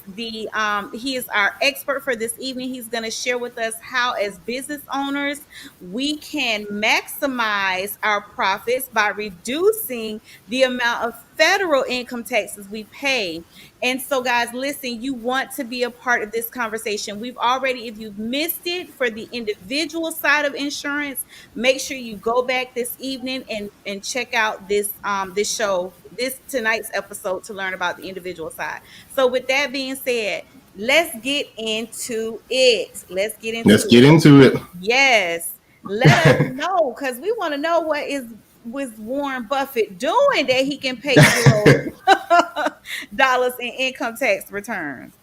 our expert for this evening. He's going to share with us how, as business owners, we can maximize our profits by reducing the amount of federal income taxes we pay. And so, guys, listen, you want to be a part of this conversation. We've already, if you've missed it for the individual side of insurance, make sure you go back this evening and check out this show, this tonight's episode, to learn about the individual side. So with that being said, let's get into it. Let's get into it. Yes. Let us know, because we want to know what was Warren Buffett doing that he can pay $0 in income tax returns.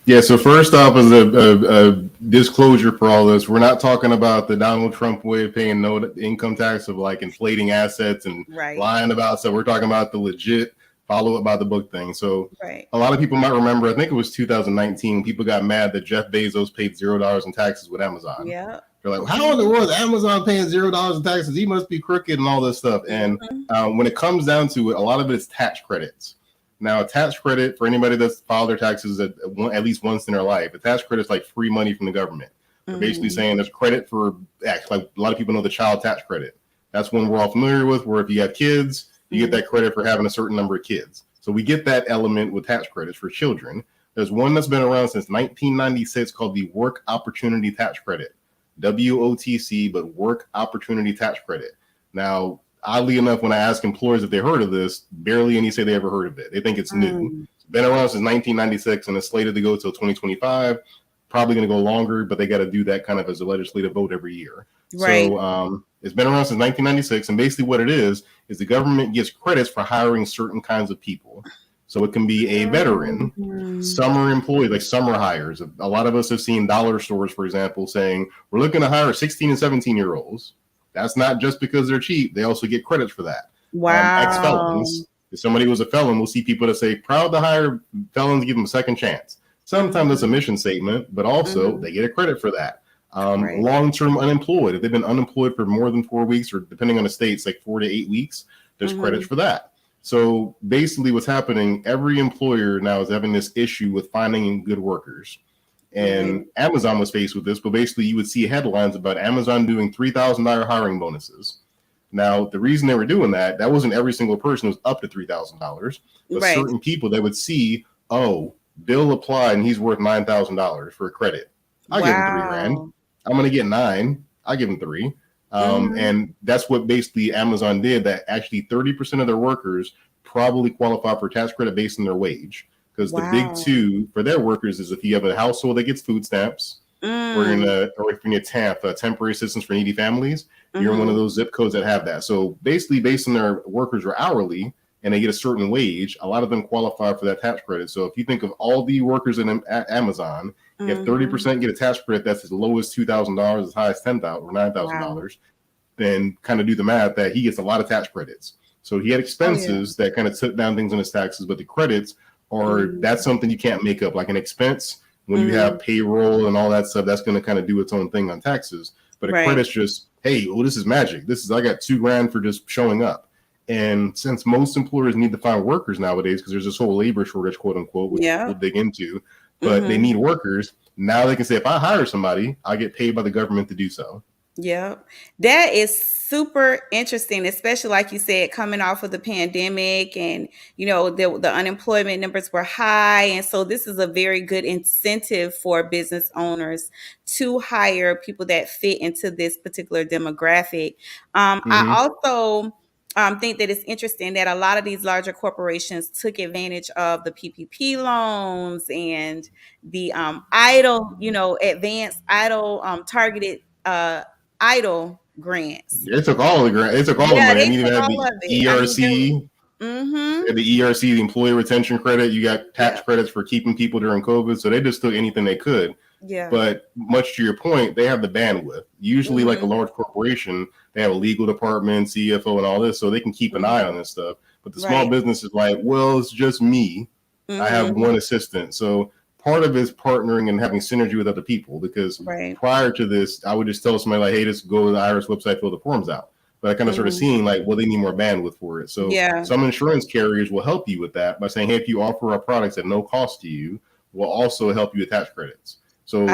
Yeah, so first off, as a disclosure for all this, we're not talking about the Donald Trump way of paying no income tax of like inflating assets and lying about stuff. We're talking about the legit follow it by the book thing. So a lot of people might remember, I think it was 2019, people got mad that Jeff Bezos paid $0 in taxes with Amazon. Yeah. They're like, how in the world is Amazon paying $0 in taxes? He must be crooked and all this stuff. And when it comes down to it, a lot of it is tax credits. Now, a tax credit, for anybody that's filed their taxes at least once in their life, a tax credit is like free money from the government. They're basically saying there's credit for, like a lot of people know the child tax credit. That's one we're all familiar with, where if you have kids, you get that credit for having a certain number of kids. So we get that element with tax credits for children. There's one that's been around since 1996 called the Work Opportunity Tax Credit. WOTC, but Work Opportunity Tax Credit. Now, oddly enough, when I ask employers if they heard of this, barely any say they ever heard of it. They think it's new. It's been around since 1996 and it's slated to go till 2025. Probably going to go longer, but they got to do that kind of as a legislative vote every year. Right. So it's been around since 1996, and basically what it is the government gives credits for hiring certain kinds of people. So it can be a veteran, summer employee, like summer hires. A lot of us have seen dollar stores, for example, saying we're looking to hire 16 and 17-year-olds. That's not just because they're cheap. They also get credits for that. Wow. Ex-felons. If somebody was a felon, we'll see people that say, proud to hire felons, give them a second chance. Sometimes it's a mission statement, but also they get a credit for that. Long-term unemployed. If they've been unemployed for more than 4 weeks, or depending on the states, like 4 to 8 weeks, there's credits for that. So basically what's happening, every employer now is having this issue with finding good workers. And Amazon was faced with this, but basically you would see headlines about Amazon doing $3,000 hiring bonuses. Now, the reason they were doing that wasn't every single person was up to $3,000, but certain people they would see, oh, Bill applied and he's worth $9,000 for a credit. I'll give him $3,000. I'm going to get $9,000. I give him $3,000. And that's what basically Amazon did, that actually 30% of their workers probably qualify for tax credit based on their wage. Because the big two for their workers is if you have a household that gets food stamps, or if you're TANF, temporary assistance for needy families, you're in one of those zip codes that have that. So basically based on their workers are hourly and they get a certain wage, a lot of them qualify for that tax credit. So if you think of all the workers in Amazon, if 30% get a tax credit that's as low as $2,000, as high as $10,000 or $9,000, then kind of do the math that he gets a lot of tax credits. So he had expenses that kind of took down things on his taxes, but the credits are, that's something you can't make up. Like an expense, when you have payroll and all that stuff, that's going to kind of do its own thing on taxes. But a credit's just, hey, well, this is magic. I got $2,000 for just showing up. And since most employers need to find workers nowadays, because there's this whole labor shortage, quote unquote, which we'll dig into, but they need workers. Now they can say, if I hire somebody, I get paid by the government to do so. Yeah, that is super interesting, especially like you said, coming off of the pandemic and, the unemployment numbers were high. And so this is a very good incentive for business owners to hire people that fit into this particular demographic. I also think that it's interesting that a lot of these larger corporations took advantage of the PPP loans and the advanced EIDL targeted EIDL grants. They took all the grants. They took all the money. I mean, even had the ERC, the ERC, the Employee Retention Credit. You got tax credits for keeping people during COVID. So they just took anything they could. Yeah. But much to your point, they have the bandwidth. Usually, like a large corporation, they have a legal department, CFO, and all this, so they can keep an eye on this stuff. But the small business is like, well, it's just me. I have one assistant. So part of it is partnering and having synergy with other people, because prior to this, I would just tell somebody like, hey, just go to the IRS website, fill the forms out. But I kind of started seeing like, well, they need more bandwidth for it. So some insurance carriers will help you with that by saying, hey, if you offer our products at no cost to you, we'll also help you with tax credits. So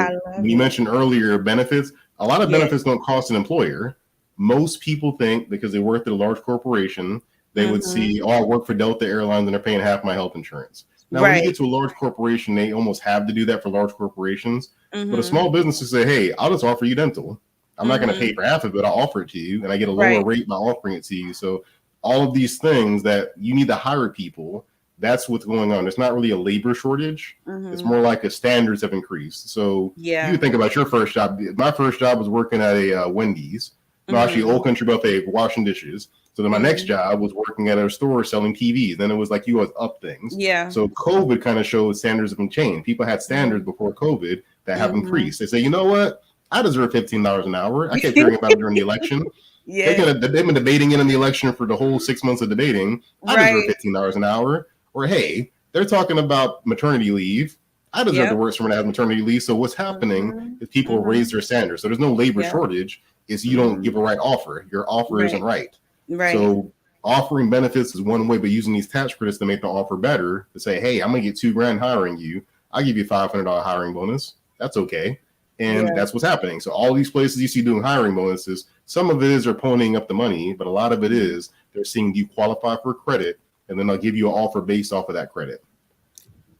you mentioned earlier benefits. A lot of benefits don't cost an employer. Most people think because they work at a large corporation, they would see, I work for Delta Airlines and they're paying half my health insurance. Now, when you get to a large corporation, they almost have to do that for large corporations. But a small business is say, hey, I'll just offer you dental. I'm not going to pay for half of it. I'll offer it to you, and I get a lower rate by offering it to you. So all of these things that you need to hire people, that's what's going on. It's not really a labor shortage. It's more like the standards have increased. So you think about your first job. My first job was working at a Wendy's. No, actually, Old Country Buffet, washing dishes. So then my next job was working at a store selling TVs. Then it was like you was up things. Yeah. So COVID kind of showed standards have been changed. People had standards before COVID that have increased. They say, you know what? I deserve $15 an hour. I kept hearing about it during the election. They've been debating it in the election for the whole 6 months of debating. I deserve $15 an hour. Or, hey, they're talking about maternity leave. I deserve to work someone that has maternity leave. So what's happening is people raise their standards. So there's no labor shortage. It's you don't give a right offer. Your offer isn't right. So offering benefits is one way, but using these tax credits to make the offer better, to say, hey, I'm going to get $2,000 hiring you. I'll give you a $500 hiring bonus. That's okay. And that's what's happening. So all these places you see doing hiring bonuses, some of it is they're ponying up the money, but a lot of it is they're seeing you qualify for credit, and then they'll give you an offer based off of that credit.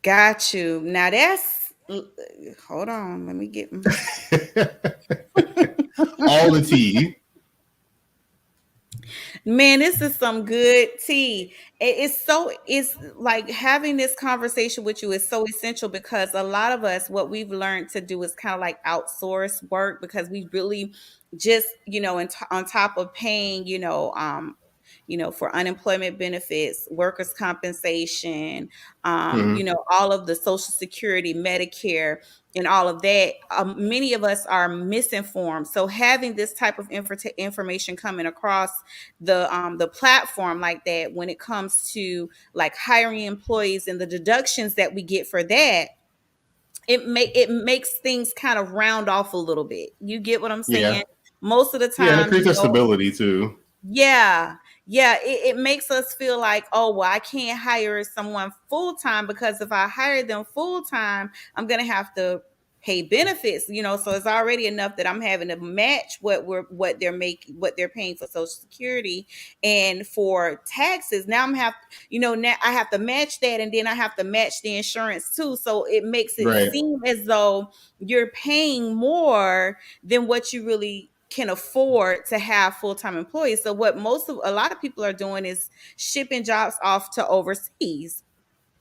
Got you. Now that's, hold on, let me get all the tea. Man, this is some good tea. It's like having this conversation with you is so essential because a lot of us, what we've learned to do is kind of like outsource work because we really just, on top of paying, for unemployment benefits, workers' compensation, all of the Social Security, Medicare, and all of that, many of us are misinformed. So having this type of information coming across the platform like that, when it comes to like hiring employees and the deductions that we get for that, it makes things kind of round off a little bit. You get what I'm Yeah. saying? Most of the Yeah, and it time, creates that stability too. yeah. Yeah. It makes us feel like, oh, well, I can't hire someone full time because if I hire them full time, I'm going to have to pay benefits, so it's already enough that I'm having to match what they're paying for Social Security and for taxes. Now now I have to match that, and then I have to match the insurance too. So it makes it Right. seem as though you're paying more than what you really can afford to have full-time employees. So what a lot of people are doing is shipping jobs off to overseas,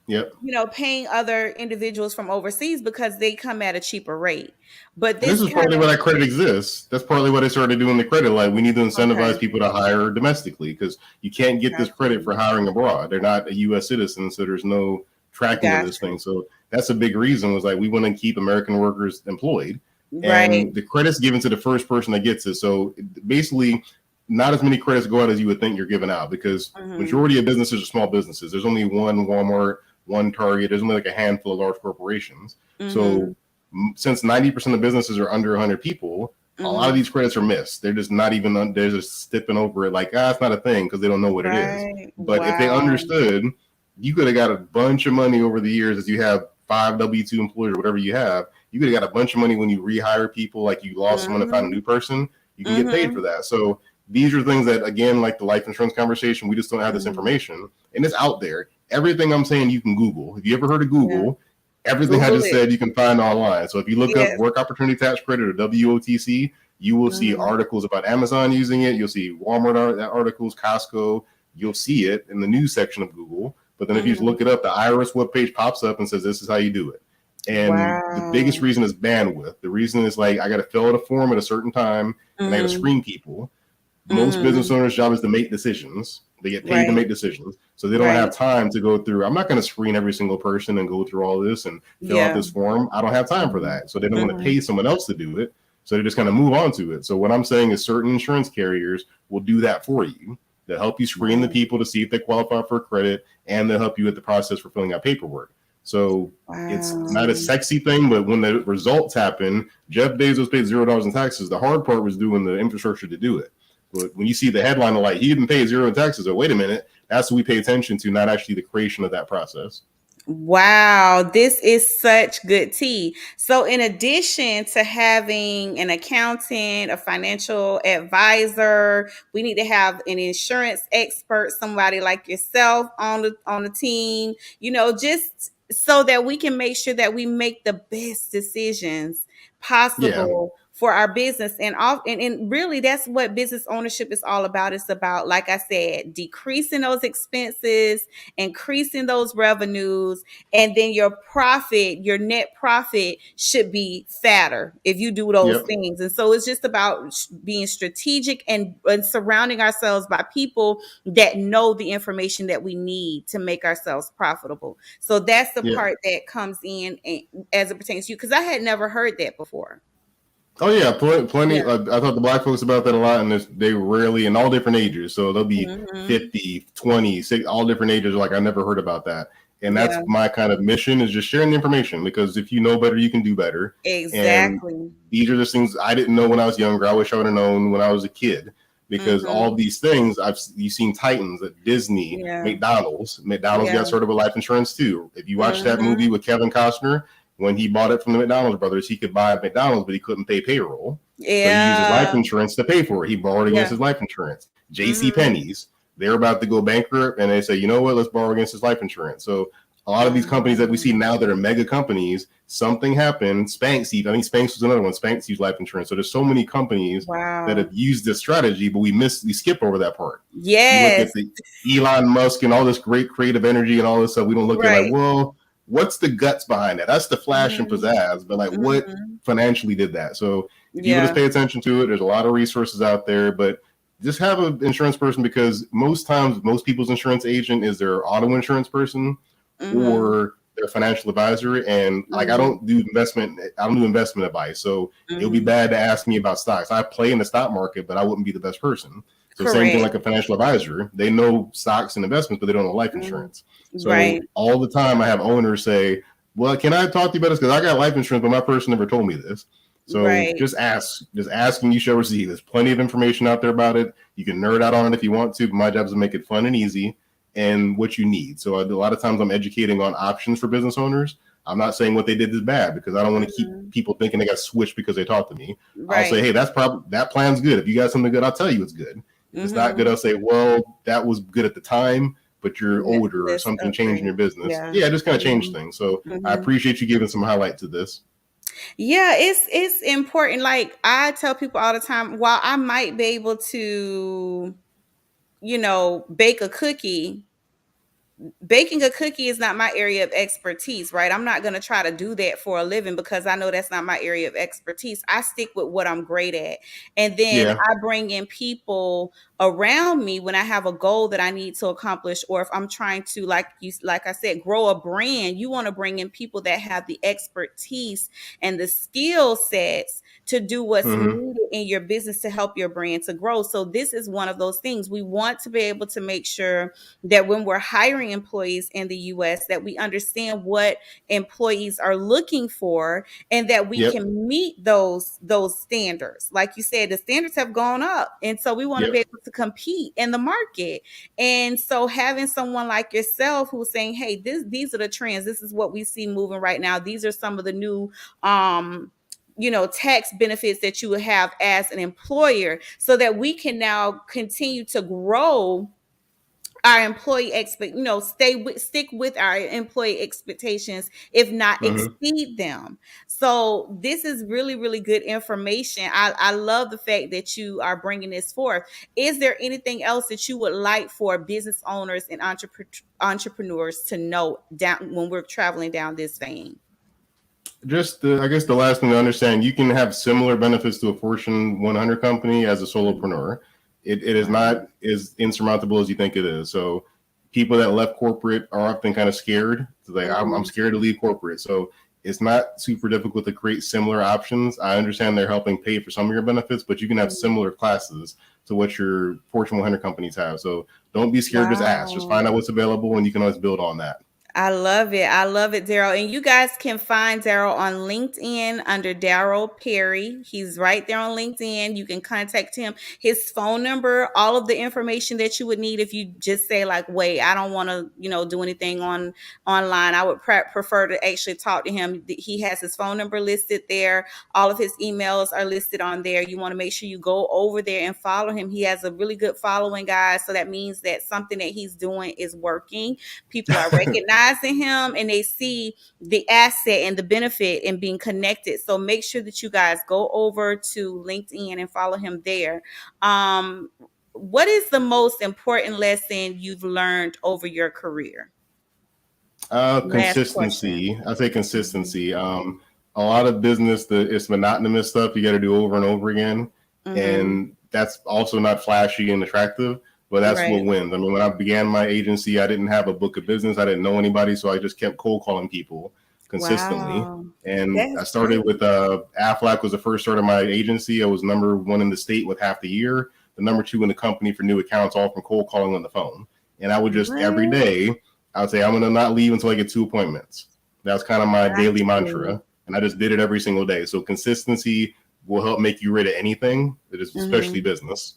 Yep. paying other individuals from overseas because they come at a cheaper rate. But And this this is kind partly why of that credit exists. That's partly why they started doing the credit. Like, we need to okay, incentivize people to hire domestically because you can't get this credit for hiring abroad. They're not a U.S. citizen, so there's no tracking of this thing. So that's a big reason, was like, we want to keep American workers employed. right. And the credit's given to the first person that gets it. So basically, not as many credits go out as you would think you're giving out, because majority of businesses are small businesses. There's only one Walmart, one Target. There's only like a handful of large corporations. So since 90% of businesses are under 100 people, a lot of these credits are missed. They're just not even, they're just stepping over it like, it's not a thing, because they don't know what it is. But if they understood, you could have got a bunch of money over the years as you have 5 W-2 employees or whatever you have. You could have got a bunch of money when you rehire people, like you lost someone and found a new person. You can get paid for that. So these are things that, again, like the life insurance conversation, we just don't have this information, and it's out there. Everything I'm saying, you can Google. If you ever heard of Google, everything I just said, you can find online. So if you look up work opportunity tax credit or WOTC, you will see articles about Amazon using it. You'll see Walmart articles, Costco. You'll see it in the news section of Google. But then if you just look it up, the IRS webpage pops up and says, this is how you do it. And the biggest reason is bandwidth. The reason is like, I got to fill out a form at a certain time and I got to screen people. Most business owners' job is to make decisions. They get paid to make decisions. So they don't have time to go through. I'm not going to screen every single person and go through all this and fill out this form. I don't have time for that. So they don't want to pay someone else to do it. So they just kind of move on to it. So what I'm saying is certain insurance carriers will do that for you. They'll help you screen the people to see if they qualify for credit, and they'll help you with the process for filling out paperwork. So it's not a sexy thing, but when the results happen, Jeff Bezos paid $0 in taxes. The hard part was doing the infrastructure to do it. But when you see the headline of like, he didn't pay $0 in taxes, or wait a minute, that's what we pay attention to, not actually the creation of that process. Wow, this is such good tea. So in addition to having an accountant, a financial advisor, we need to have an insurance expert, somebody like yourself on the team, just so that we can make sure that we make the best decisions possible for our business. And really, that's what business ownership is all about. It's about, like I said, decreasing those expenses, increasing those revenues, and then your net profit should be fatter if you do those things. And so it's just about being strategic and surrounding ourselves by people that know the information that we need to make ourselves profitable. So that's the part that comes in as it pertains to you, because I had never heard that before. Oh yeah, plenty. I talk to Black folks about that a lot, and they rarely, in all different ages. So they'll be 50, 20, 60, all different ages. Like, I never heard about that. And that's my kind of mission, is just sharing the information, because if you know better, you can do better. Exactly. And these are just things I didn't know when I was younger. I wish I would have known when I was a kid, because all these things you've seen Titans at Disney, McDonald's got sort of a life insurance too. If you watch that movie with Kevin Costner, when he bought it from the McDonald's brothers, he could buy a McDonald's, but he couldn't pay payroll. So he used his life insurance to pay for it. He borrowed against his life insurance. J.C. Penney's, they're about to go bankrupt, and they say, you know what, let's borrow against his life insurance. So A lot of these companies that we see now that are mega companies, something happened. Spanx, I think Spanx was another one. Spanx used life insurance. So there's so many companies that have used this strategy, but we skip over that part. Yes. You look at the Elon Musk and all this great creative energy and all this stuff. We don't look at like, well, what's the guts behind that? That's the flash and pizzazz, but like what financially did that? So if you just pay attention to it, there's a lot of resources out there, but just have an insurance person, because most times most people's insurance agent is their auto insurance person or their financial advisor. And like I don't do investment advice. So it would be bad to ask me about stocks. I play in the stock market, but I wouldn't be the best person. So same thing like a financial advisor. They know stocks and investments, but they don't know life insurance. So all the time I have owners say, well, can I talk to you about this? Because I got life insurance, but my person never told me this. So just ask. Just ask and you shall receive. There's plenty of information out there about it. You can nerd out on it if you want to, but my job is to make it fun and easy and what you need. So a lot of times I'm educating on options for business owners. I'm not saying what they did is bad, because I don't want to keep people thinking they got switched because they talked to me. I'll say, hey, that plan's good. If you got something good, I'll tell you it's good. If it's not good, I'll say, well, that was good at the time, but you're older or something changed in your business. Yeah, just kind of change things. So I appreciate you giving some highlight to this. Yeah, it's important. Like I tell people all the time, while I might be able to, bake a cookie, baking a cookie is not my area of expertise, right? I'm not going to try to do that for a living because I know that's not my area of expertise. I stick with what I'm great at. And then I bring in people around me when I have a goal that I need to accomplish, or if I'm trying to, like I said, grow a brand. You want to bring in people that have the expertise and the skill sets to do what's needed in your business to help your brand to grow. So this is one of those things. We want to be able to make sure that when we're hiring employees in the US, that we understand what employees are looking for and that we can meet those standards. Like you said, the standards have gone up. And so we want to be able to compete in the market. And so having someone like yourself who's saying, hey, these are the trends. This is what we see moving right now. These are some of the new tax benefits that you would have as an employer, so that we can now continue to grow our employee stick with our employee expectations, if not exceed them. So this is really, really good information. I love the fact that you are bringing this forth. Is there anything else that you would like for business owners and entrepreneurs to know down when we're traveling down this vein? Just I guess the last thing to understand, you can have similar benefits to a Fortune 100 company as a solopreneur. It is not as insurmountable as you think it is. So people that left corporate are often kind of scared. So like, I'm scared to leave corporate. So it's not super difficult to create similar options. I understand they're helping pay for some of your benefits, but you can have similar classes to what your Fortune 100 companies have. So don't be scared, just ask. Just find out what's available, and you can always build on that. I love it. I love it, DARYL. And you guys can find DARYL on LinkedIn under DARYL Perry. He's right there on LinkedIn. You can contact him. His phone number, all of the information that you would need if you just say like, wait, I don't want to, do anything online. I would prefer to actually talk to him. He has his phone number listed there. All of his emails are listed on there. You want to make sure you go over there and follow him. He has a really good following, guys. So that means that something that he's doing is working. People are recognizing him and they see the asset and the benefit in being connected. So make sure that you guys go over to LinkedIn and follow him there. What is the most important lesson you've learned over your career? Consistency. I say consistency. A lot of business, it's monotonous stuff you got to do over and over again. And that's also not flashy and attractive. But that's what wins. I mean, when I began my agency, I didn't have a book of business. I didn't know anybody. So I just kept cold calling people consistently. And I started with Aflac was the first start of my agency. I was number one in the state with half the year, the number two in the company for new accounts, all from cold calling on the phone. And I would just every day, I would say, I'm going to not leave until I get 2 appointments. That's kind of my daily mantra. And I just did it every single day. So consistency will help make you rid of anything, especially business.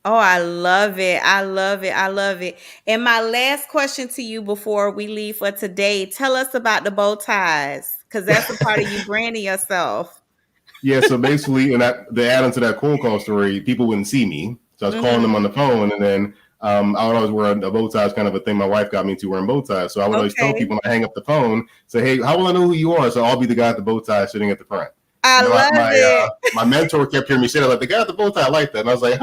Oh, I love it. I love it. I love it. And my last question to you before we leave for today, tell us about the bow ties, because that's a part of you branding yourself. Yeah, so basically, and the add-on to that cold call story, people wouldn't see me. So I was calling them on the phone, and then I would always wear a bow tie. Is kind of a thing my wife got me to wearing bow ties. So I would always tell people when I hang up the phone, say, "Hey, how will I know who you are?" So I'll be the guy at the bow tie sitting at the front. I love it. My mentor kept hearing me say that, like, the guy at the bow tie, I like that. And I was like,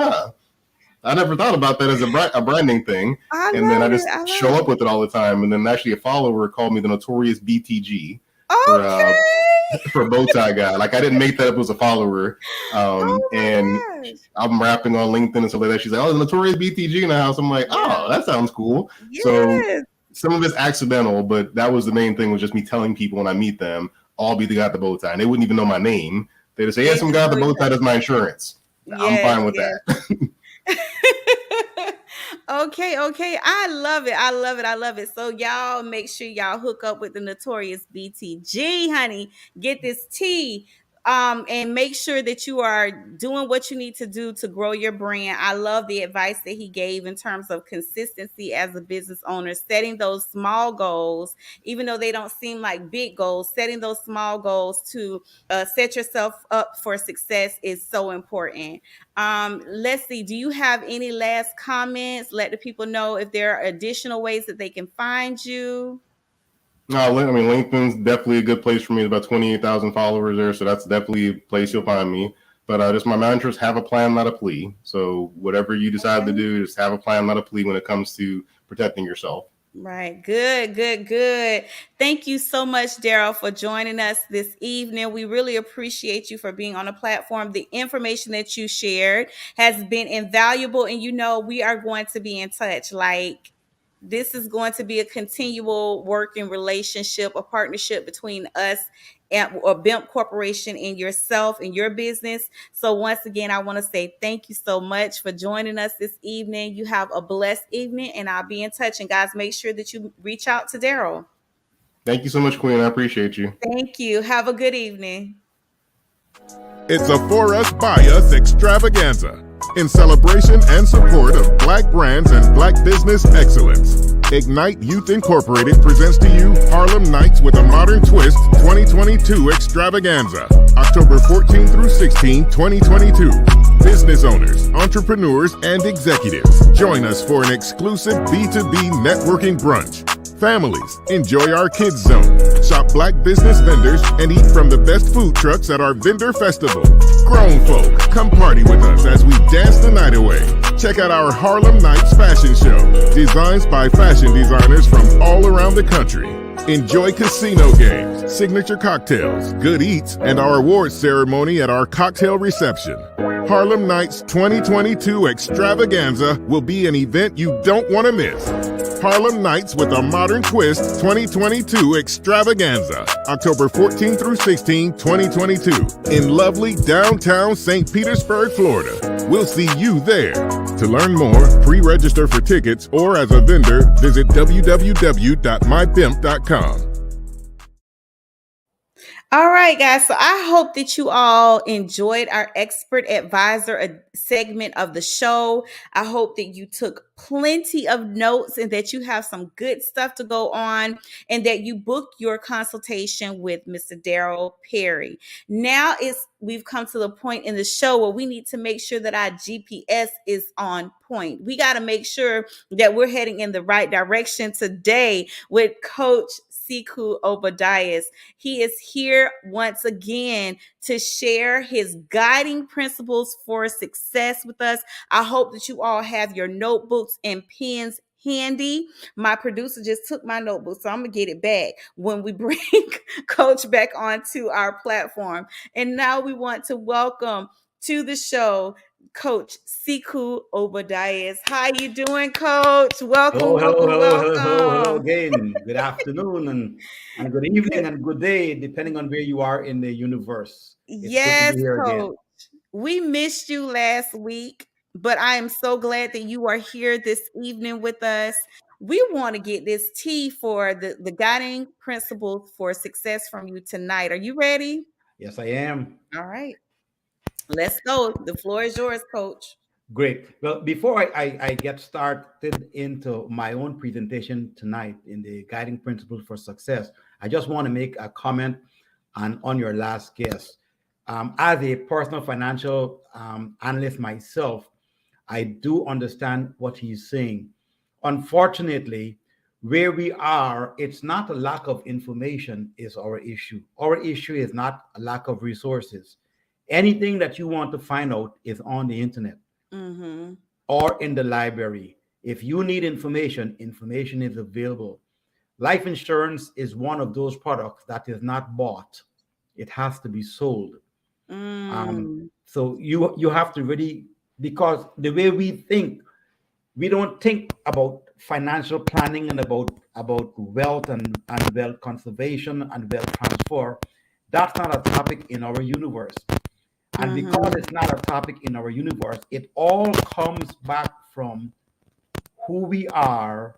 I never thought about that as a branding thing. And then I just show up with it all the time. And then actually a follower called me the notorious BTG for bow tie guy. Like, I didn't make that up as a follower. And I'm rapping on LinkedIn and stuff like that. She's like, "Oh, the notorious BTG in the house." I'm like, "Oh, that sounds cool." Yes. So some of it's accidental, but that was the main thing, was just me telling people when I meet them, I'll be the guy at the bow tie. And they wouldn't even know my name. They just say, "Yeah, some guy at the bow tie does my insurance." I'm fine with that. Okay. I love it. So y'all make sure y'all hook up with the notorious BTG, honey. Get this tea. And make sure that you are doing what you need to do to grow your brand. I love the advice that he gave in terms of consistency as a business owner, setting those small goals, even though they don't seem like big goals. Setting those small goals to set yourself up for success is so important. Let's see. Do you have any last comments? Let the people know if there are additional ways that they can find you. No, I mean, LinkedIn's definitely a good place for me. There's about 28,000 followers there, so that's definitely a place you'll find me. But just my mantras: have a plan, not a plea. So whatever you decide to do, just have a plan, not a plea when it comes to protecting yourself. Right. Good. Thank you so much, DARYL, for joining us this evening. We really appreciate you for being on the platform. The information that you shared has been invaluable, and we are going to be in touch. Like, this is going to be a continual working relationship, a partnership between us and BIMP Corporation and yourself and your business. So once again, I want to say thank you so much for joining us this evening. You have a blessed evening, and I'll be in touch. And guys, make sure that you reach out to DARYL. Thank you so much, Queen. I appreciate you. Thank you. Have a good evening. It's a For Us By Us extravaganza in celebration and support of Black brands and Black business excellence. Ignite Youth Incorporated presents to you Harlem Nights with a Modern Twist 2022 extravaganza, October 14 through 16, 2022. Business owners, entrepreneurs, and executives, join us for an exclusive B2B networking brunch. Families, enjoy our kids zone, shop Black business vendors, and eat from the best food trucks at our vendor festival. Grown folk, come party with us as we dance the night away. Check out our Harlem Nights fashion show, designs by fashion designers from all around the country. Enjoy casino games, signature cocktails, good eats, and our awards ceremony at our cocktail reception. Harlem Nights 2022 extravaganza will be an event you don't want to miss. Harlem Nights with a Modern Twist 2022 extravaganza, October 14 through 16, 2022, in lovely downtown St. Petersburg, Florida. We'll see you there. To learn more, pre-register for tickets, or as a vendor, visit www.mybimp.com. All right, guys. So I hope that you all enjoyed our expert advisor segment of the show. I hope that you took plenty of notes and that you have some good stuff to go on, and that you book your consultation with Mr. DARYL Perry. Now we've come to the point in the show where we need to make sure that our GPS is on point. We got to make sure that we're heading in the right direction today with Coach Siku Obadias. He is here once again to share his guiding principles for success with us. I hope that you all have your notebooks and pens handy. My producer just took my notebook, so I'm gonna get it back when we bring Coach back onto our platform. And now we want to welcome to the show Coach Siku Obadias. How you doing, Coach? Welcome. Hello again. Good afternoon and good evening and good day, depending on where you are in the universe. Yes, Coach. Again. We missed you last week, but I am so glad that you are here this evening with us. We want to get this tea for the guiding principles for success from you tonight. Are you ready? Yes, I am. All right. Let's go. The floor is yours, Coach. Great. Well, before I get started into my own presentation tonight in the guiding principles for success, I just want to make a comment on your last guest. As a personal financial analyst myself, I do understand what he's saying. Unfortunately, where we are, it's not a lack of information is our issue. Our issue is not a lack of resources. Anything that you want to find out is on the internet or in the library. If you need information, information is available. Life insurance is one of those products that is not bought. It has to be sold. So you have to really, because the way we think, we don't think about financial planning and about wealth and wealth conservation and wealth transfer. That's not a topic in our universe. And because it's not a topic in our universe, it all comes back from who we are,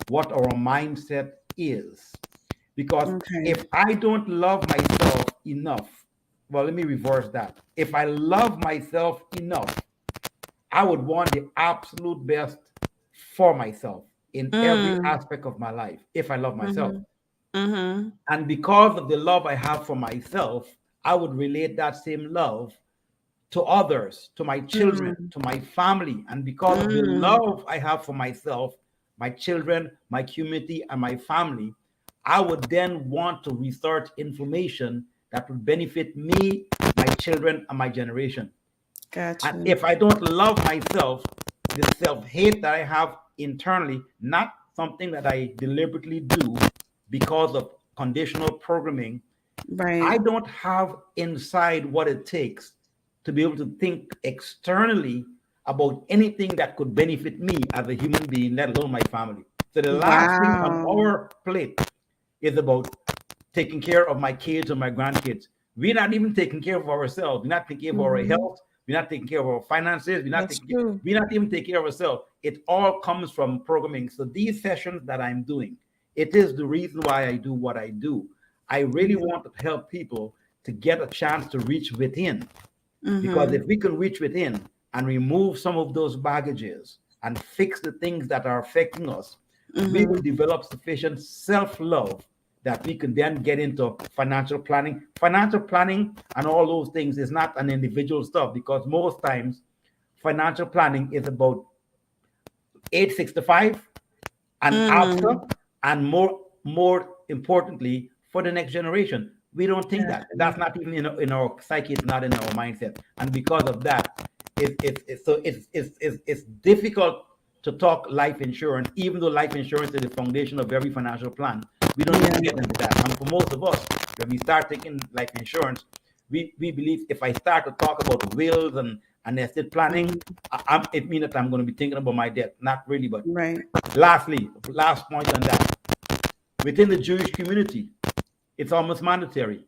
what our mindset is. Because if I don't love myself enough, well, let me reverse that. If I love myself enough, I would want the absolute best for myself in every aspect of my life, if I love myself. And because of the love I have for myself, I would relate that same love to others, to my children, to my family. And because of the love I have for myself, my children, my community, and my family, I would then want to research information that would benefit me, my children, and my generation. Gotcha. And if I don't love myself, the self-hate that I have internally, not something that I deliberately do because of conditional programming, I don't have inside what it takes to be able to think externally about anything that could benefit me as a human being, let alone my family. So the last thing on our plate is about taking care of my kids or my grandkids. We're not even taking care of ourselves. We're not taking care of our health. We're not taking care of our finances. We're not even taking care of ourselves. It all comes from programming. So these sessions that I'm doing, it is the reason why I do what I do. I really want to help people to get a chance to reach within. Because if we can reach within and remove some of those baggages and fix the things that are affecting us, we will develop sufficient self-love that we can then get into financial planning. Financial planning and all those things is not an individual stuff, because most times financial planning is about age 65 and after, and more importantly, for the next generation. We don't think that. That's not even in our psyche. It's not in our mindset. And because of that, it's difficult to talk life insurance, even though life insurance is the foundation of every financial plan. We don't need to get into that. And for most of us, when we start taking life insurance, we believe if I start to talk about wills and estate planning, it means that I'm going to be thinking about my death. Not really, but lastly, last point on that. Within the Jewish community, it's almost mandatory.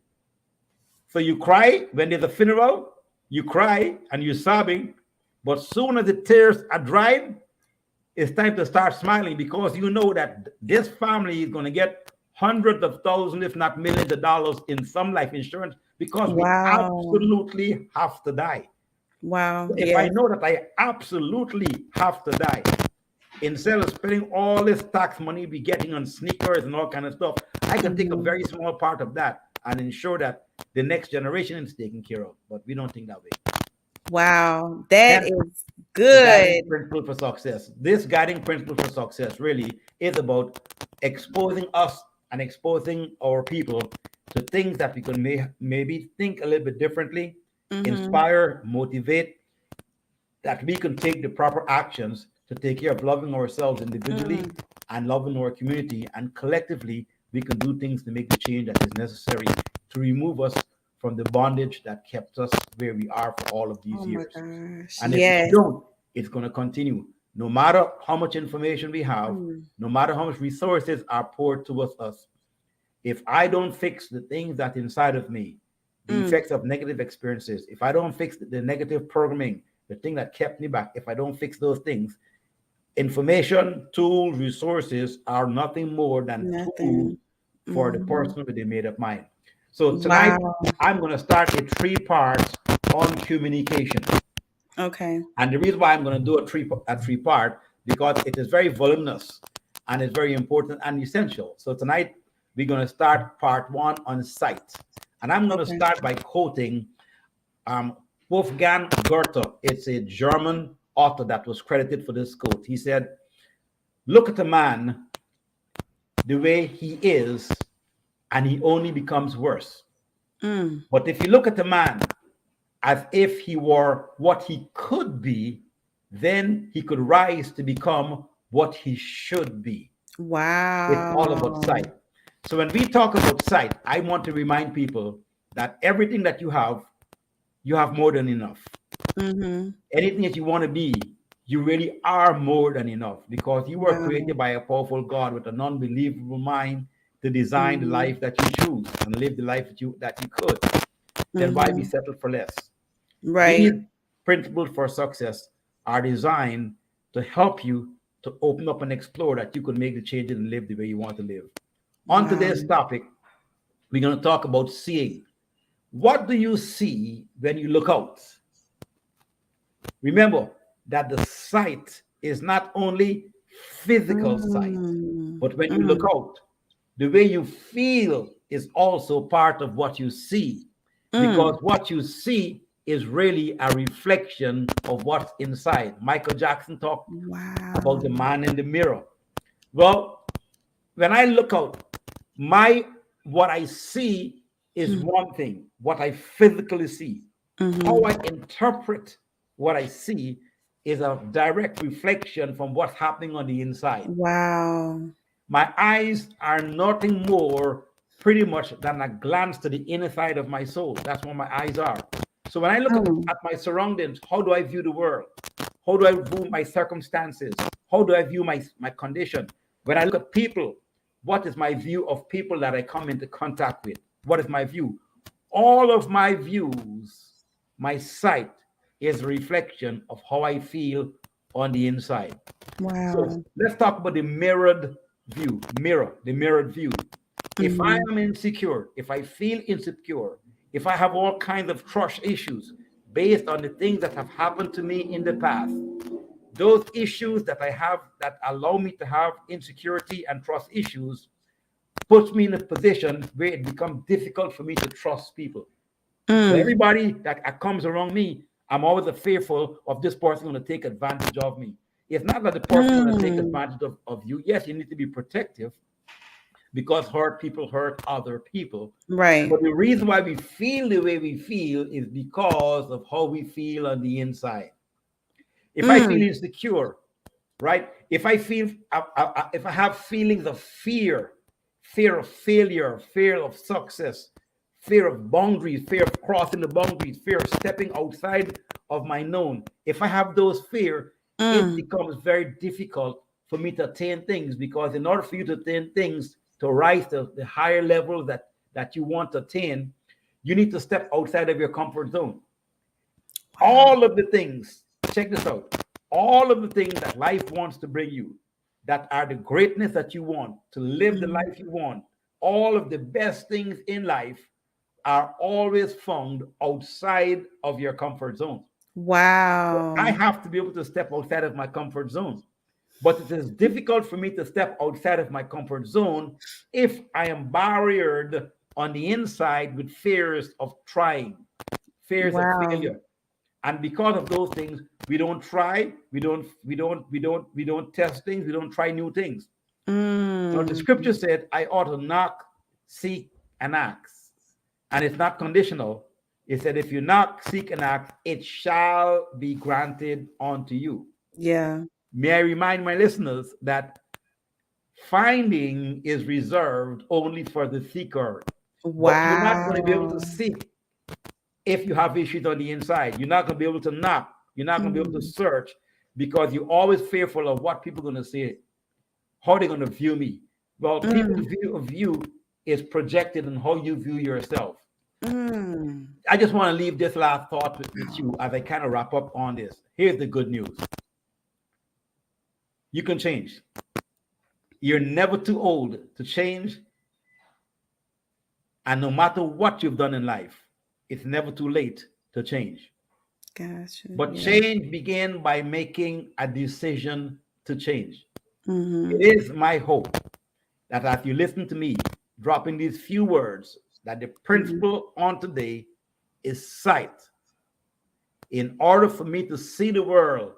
So you cry when there's a funeral, you cry and you're sobbing, but soon as the tears are dried, it's time to start smiling, because you know that this family is going to get hundreds of thousands, if not millions of dollars in some life insurance, because we absolutely have to die. So if I know that I absolutely have to die, instead of spending all this tax money we getting on sneakers and all kind of stuff, I can take a very small part of that and ensure that the next generation is taken care of. But we don't think that way. Wow, that is good. Principle for success. This guiding principle for success really is about exposing us and exposing our people to things that we can maybe think a little bit differently, inspire, motivate, that we can take the proper actions to take care of loving ourselves individually and loving our community, and collectively we can do things to make the change that is necessary to remove us from the bondage that kept us where we are for all of these years. And if we don't, it's going to continue. No matter how much information we have, no matter how much resources are poured towards us, if I don't fix the things that inside of me, the effects of negative experiences, if I don't fix the negative programming, the thing that kept me back, if I don't fix those things, information, tools, resources are nothing more than tools for the person with a made-up mind. So tonight, I'm going to start a 3 parts on communication. Okay. And the reason why I'm going to do a three part, because it is very voluminous and it's very important and essential. So tonight, we're going to start part 1 on sight. And I'm going to start by quoting Wolfgang Goethe. It's a German author that was credited for this quote. He said, "Look at a man the way he is, and he only becomes worse. But if you look at a man as if he were what he could be, then he could rise to become what he should be." Wow. It's all about sight. So when we talk about sight, I want to remind people that everything that you have more than enough. Anything that you want to be, you really are more than enough, because you were created by a powerful God with an unbelievable mind to design the life that you choose and live the life that you could. Then why be settled for less? Right. These principles for success are designed to help you to open up and explore that you could make the changes and live the way you want to live. On today's topic, we're going to talk about seeing. What do you see when you look out? Remember that the sight is not only physical sight, but when you look out, the way you feel is also part of what you see, because what you see is really a reflection of what's inside. Michael Jackson talked about the man in the mirror. Well, when I look out, what I see is one thing, what I physically see. How I interpret what I see is a direct reflection from what's happening on the inside. Wow. My eyes are nothing more pretty much than a glance to the inner side of my soul. That's what my eyes are. So when I look at my surroundings, how do I view the world? How do I view my circumstances? How do I view my condition? When I look at people, what is my view of people that I come into contact with? What is my view? All of my views, my sight, is a reflection of how I feel on the inside. Wow. So let's talk about the mirrored view. The mirrored view. If I am insecure, if I feel insecure, if I have all kinds of trust issues based on the things that have happened to me in the past, those issues that I have that allow me to have insecurity and trust issues puts me in a position where it becomes difficult for me to trust people. So everybody that comes around me, I'm always fearful of this person going to take advantage of me. It's not that the person is going to take advantage of you. Yes, you need to be protective, because hurt people hurt other people. Right. But the reason why we feel the way we feel is because of how we feel on the inside. If I feel insecure, right? If I have feelings of fear of failure, fear of success, fear of boundaries, fear of crossing the boundaries, fear of stepping outside of my known. If I have those fear, it becomes very difficult for me to attain things, because in order for you to attain things, to rise to the higher level that you want to attain, you need to step outside of your comfort zone. All of the things, check this out, all of the things that life wants to bring you, that are the greatness that you want, to live the life you want, all of the best things in life are always found outside of your comfort zone. Wow. I have to be able to step outside of my comfort zone. But it is difficult for me to step outside of my comfort zone if I am barriered on the inside with fears of trying, fears of failure. And because of those things, we don't try, we don't test things, we don't try new things. Now the scripture said, I ought to knock, seek, and ask. And it's not conditional. It said, if you knock, seek, and ask, it shall be granted unto you. Yeah. May I remind my listeners that finding is reserved only for the seeker. Wow. But you're not going to be able to seek if you have issues on the inside. You're not going to be able to knock. You're not going to be able to search, because you're always fearful of what people are going to say, how they're going to view me. Well, people's view of you is projected in how you view yourself. I just want to leave this last thought with you as I kind of wrap up on this. Here's the good news. You can change. You're never too old to change. And no matter what you've done in life, it's never too late to change. Gotcha. But change begins by making a decision to change. It is my hope that as you listen to me dropping these few words, that the principle on today is sight. In order for me to see the world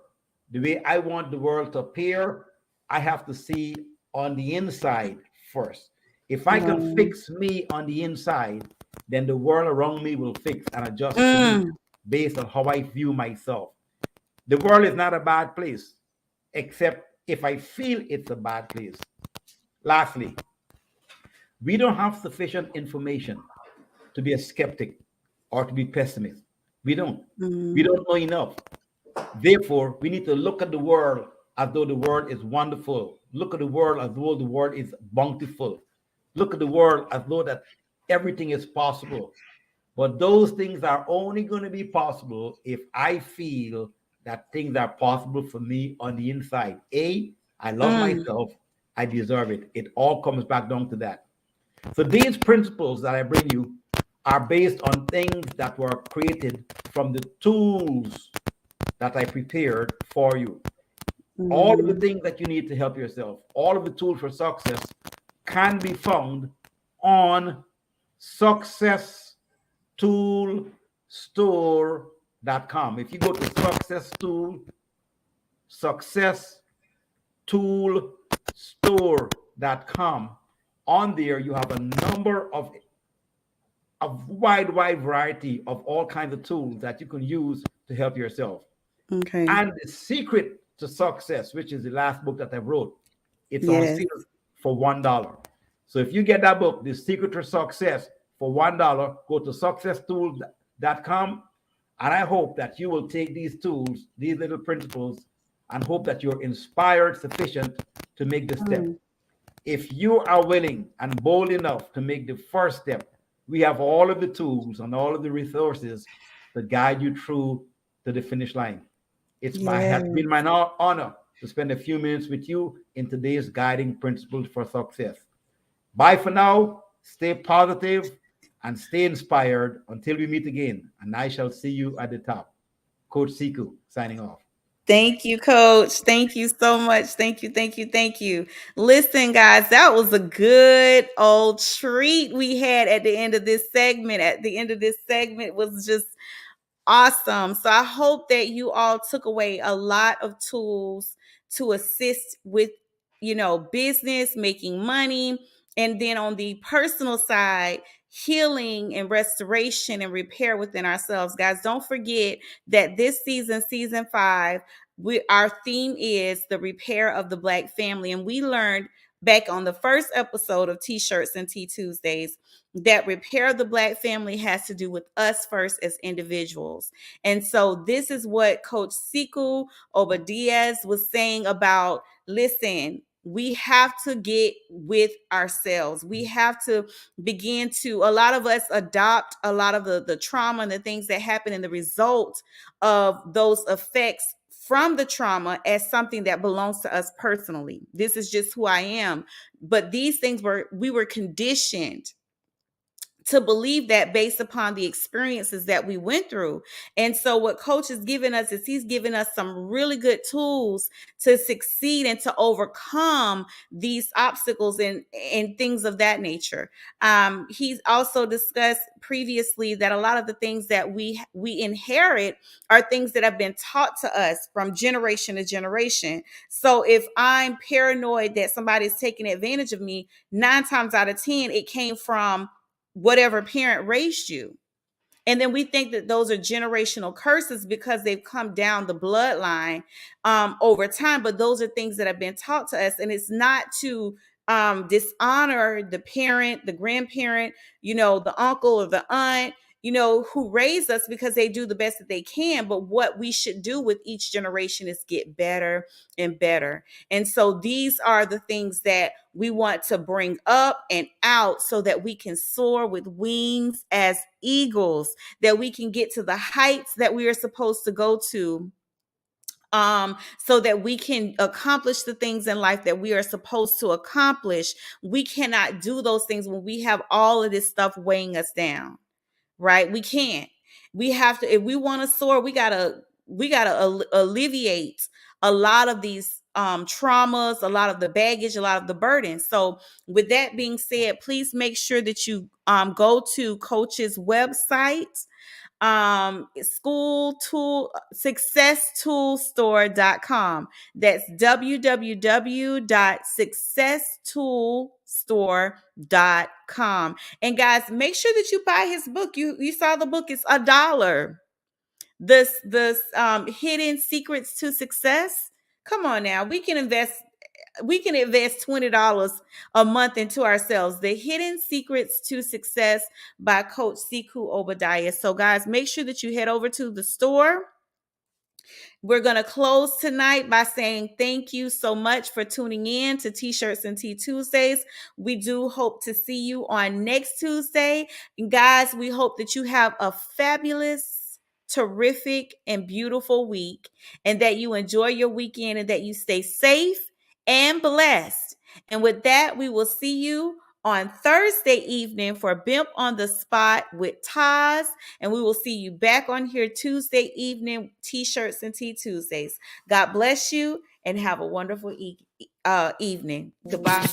The way I want the world to appear, I have to see on the inside first. If I can fix me on the inside, then the world around me will fix and adjust to me based on how I view myself. The world is not a bad place, except if I feel it's a bad place. Lastly, we don't have sufficient information to be a skeptic or to be pessimist. We don't. We don't know enough. Therefore, we need to look at the world as though the world is wonderful. Look at the world as though the world is bountiful. Look at the world as though that everything is possible. But those things are only going to be possible if I feel that things are possible for me on the inside. I love myself. I deserve it. It all comes back down to that. So these principles that I bring you are based on things that were created from the tools that I prepared for you. All of the things that you need to help yourself, all of the tools for success can be found on successtoolstore.com. If you go to successtoolstore.com, on there you have a number of a wide variety of all kinds of tools that you can use to help yourself. Okay. And the secret to success, which is the last book that I wrote, it's on sale for $1. So if you get that book, The Secret to Success, for $1, go to successtool.com, and I hope that you will take these tools, these little principles, and hope that you're inspired sufficient to make the step. If you are willing and bold enough to make the first step, we have all of the tools and all of the resources to guide you through to the finish line. It has been my honor to spend a few minutes with you in today's guiding principles for success. Bye for now. Stay positive and stay inspired until we meet again. And I shall see you at the top. Coach Siku signing off. Thank you, Coach. Thank you so much. Thank you. Listen, guys, that was a good old treat we had at the end of this segment. Was just awesome. So I hope that you all took away a lot of tools to assist with, business, making money. And then on the personal side, healing and restoration and repair within ourselves. Guys, don't forget that this season 5, our theme is the repair of the Black family. And we learned back on the first episode of T-Shirts and Tea Tuesdays that repair of the Black family has to do with us first as individuals. And so this is what Coach Siku Obadias was saying about, listen, we have to get with ourselves. We have to begin to, a lot of us adopt a lot of the trauma and the things that happen in the result of those effects from the trauma as something that belongs to us personally. This is just who I am. But these things we were conditioned to believe that based upon the experiences that we went through. And so what Coach is giving us is he's giving us some really good tools to succeed and to overcome these obstacles and things of that nature. He's also discussed previously that a lot of the things that we inherit are things that have been taught to us from generation to generation. So if I'm paranoid that somebody's taking advantage of me, 9 times out of 10, it came from whatever parent raised you. And then we think that those are generational curses because they've come down the bloodline over time. But those are things that have been taught to us. And it's not to dishonor the parent, the grandparent, the uncle or the aunt, who raised us, because they do the best that they can. But what we should do with each generation is get better and better. And so these are the things that we want to bring up and out so that we can soar with wings as eagles, that we can get to the heights that we are supposed to go to. So that we can accomplish the things in life that we are supposed to accomplish. We cannot do those things when we have all of this stuff weighing us down. Right? We can't. We have to, if we want to soar, we gotta alleviate a lot of these traumas, a lot of the baggage, a lot of the burdens. So with that being said, please make sure that you go to Coach's website. school tool successtoolstore.com. That's www.successtoolstore.com. And guys, make sure that you buy his book. You saw the book, it's $1. This hidden secrets to success. Come on now, we can invest $20 a month into ourselves. The Hidden Secrets to Success by Coach Siku Obadiah. So guys, make sure that you head over to the store. We're going to close tonight by saying thank you so much for tuning in to T-Shirts and Tea Tuesdays. We do hope to see you on next Tuesday. And guys, we hope that you have a fabulous, terrific, and beautiful week, and that you enjoy your weekend, and that you stay safe and blessed. And with that, we will see you on Thursday evening for Bimp on the Spot with Taz. And we will see you back on here Tuesday evening, T-Shirts and Tea Tuesdays. God bless you and have a wonderful evening. Goodbye.